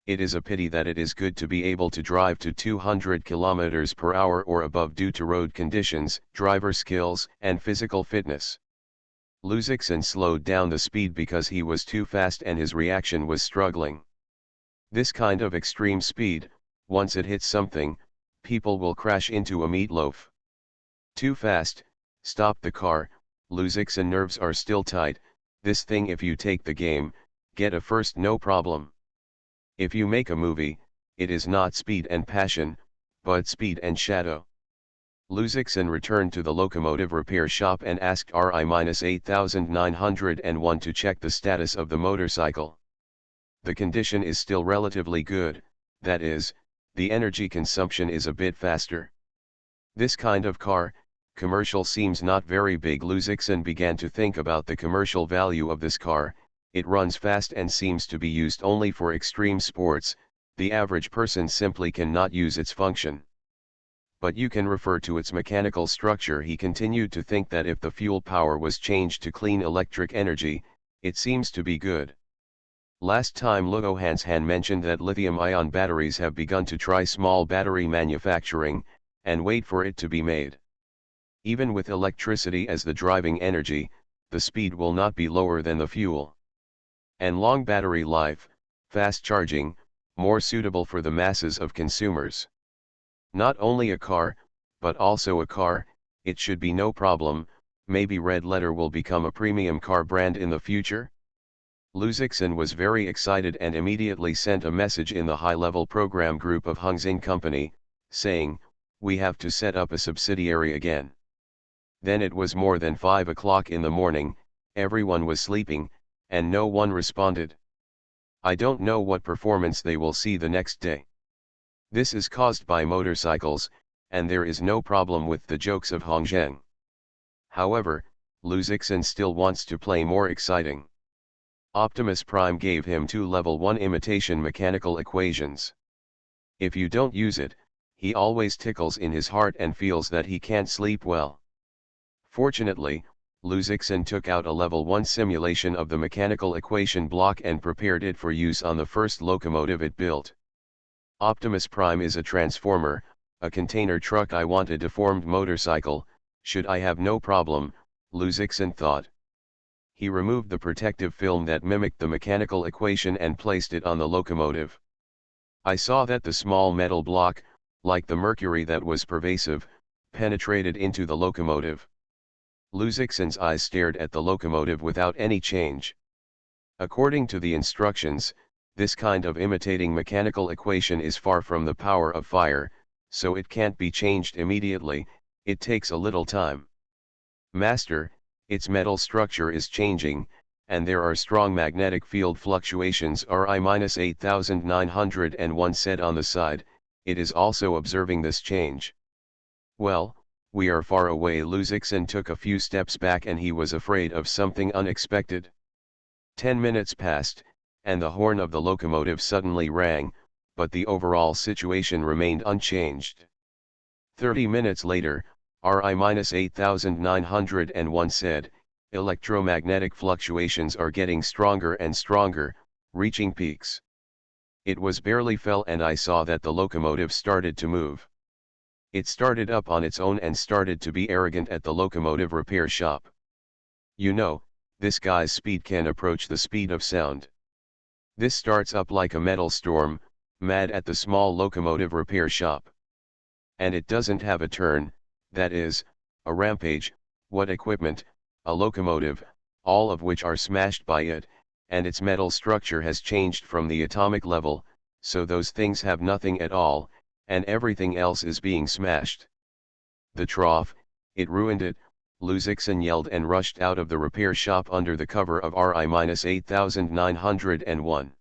It is a pity that it is good to be able to drive to 200 km per hour or above due to road conditions, driver skills, and physical fitness. Luzixon slowed down the speed because he was too fast and his reaction was struggling. This kind of extreme speed, once it hits something, people will crash into a meatloaf. Too fast, stop the car. Luzixon nerves are still tight. This thing, if you take the game, get a first, no problem. If you make a movie, it is not speed and passion, but speed and shadow. Luzixin returned to the locomotive repair shop and asked RI-8901 to check the status of the motorcycle. The condition is still relatively good, that is, the energy consumption is a bit faster. This kind of car, commercial, seems not very big. Luzixin began to think about the commercial value of this car. It runs fast and seems to be used only for extreme sports. The average person simply cannot use its function. But you can refer to its mechanical structure. He continued to think that if the fuel power was changed to clean electric energy, it seems to be good. Last time Luohansan mentioned that lithium-ion batteries have begun to try small battery manufacturing, and wait for it to be made. Even with electricity as the driving energy, the speed will not be lower than the fuel. And long battery life, fast charging, more suitable for the masses of consumers. Not only a car, but also a car, it should be no problem. Maybe Red Letter will become a premium car brand in the future? Luzixin was very excited and immediately sent a message in the high-level program group of Hongxing Company, saying, "We have to set up a subsidiary again." Then it was more than 5 o'clock in the morning, everyone was sleeping, and no one responded. I don't know what performance they will see the next day. This is caused by motorcycles, and there is no problem with the jokes of Hongzheng. However, Luzixin still wants to play more exciting. Optimus Prime gave him 2 level 1 imitation mechanical equations. If you don't use it, he always tickles in his heart and feels that he can't sleep well. Fortunately, Luzixin took out a level 1 simulation of the mechanical equation block and prepared it for use on the first locomotive it built. Optimus Prime is a transformer, a container truck. I want a deformed motorcycle, should I have no problem, Luzixin thought. He removed the protective film that mimicked the mechanical equation and placed it on the locomotive. I saw that the small metal block, like the mercury that was pervasive, penetrated into the locomotive. Luzixin's eyes stared at the locomotive without any change. According to the instructions, this kind of imitating mechanical equation is far from the power of fire, so it can't be changed immediately, it takes a little time. Master, its metal structure is changing, and there are strong magnetic field fluctuations. RI-8901 said on the side, it is also observing this change. Well, we are far away. Luzixin took a few steps back and he was afraid of something unexpected. 10 minutes passed, and the horn of the locomotive suddenly rang, but the overall situation remained unchanged. 30 minutes later, RI-8901 said, electromagnetic fluctuations are getting stronger and stronger, reaching peaks. It was barely fell and I saw that the locomotive started to move. It started up on its own and started to be arrogant at the locomotive repair shop. You know, this guy's speed can approach the speed of sound. This starts up like a metal storm, mad at the small locomotive repair shop. And it doesn't have a turn, that is, a rampage. What equipment, a locomotive, all of which are smashed by it, and its metal structure has changed from the atomic level, so those things have nothing at all, and everything else is being smashed. The trough, it ruined it, Luzixin yelled and rushed out of the repair shop under the cover of RI-8901.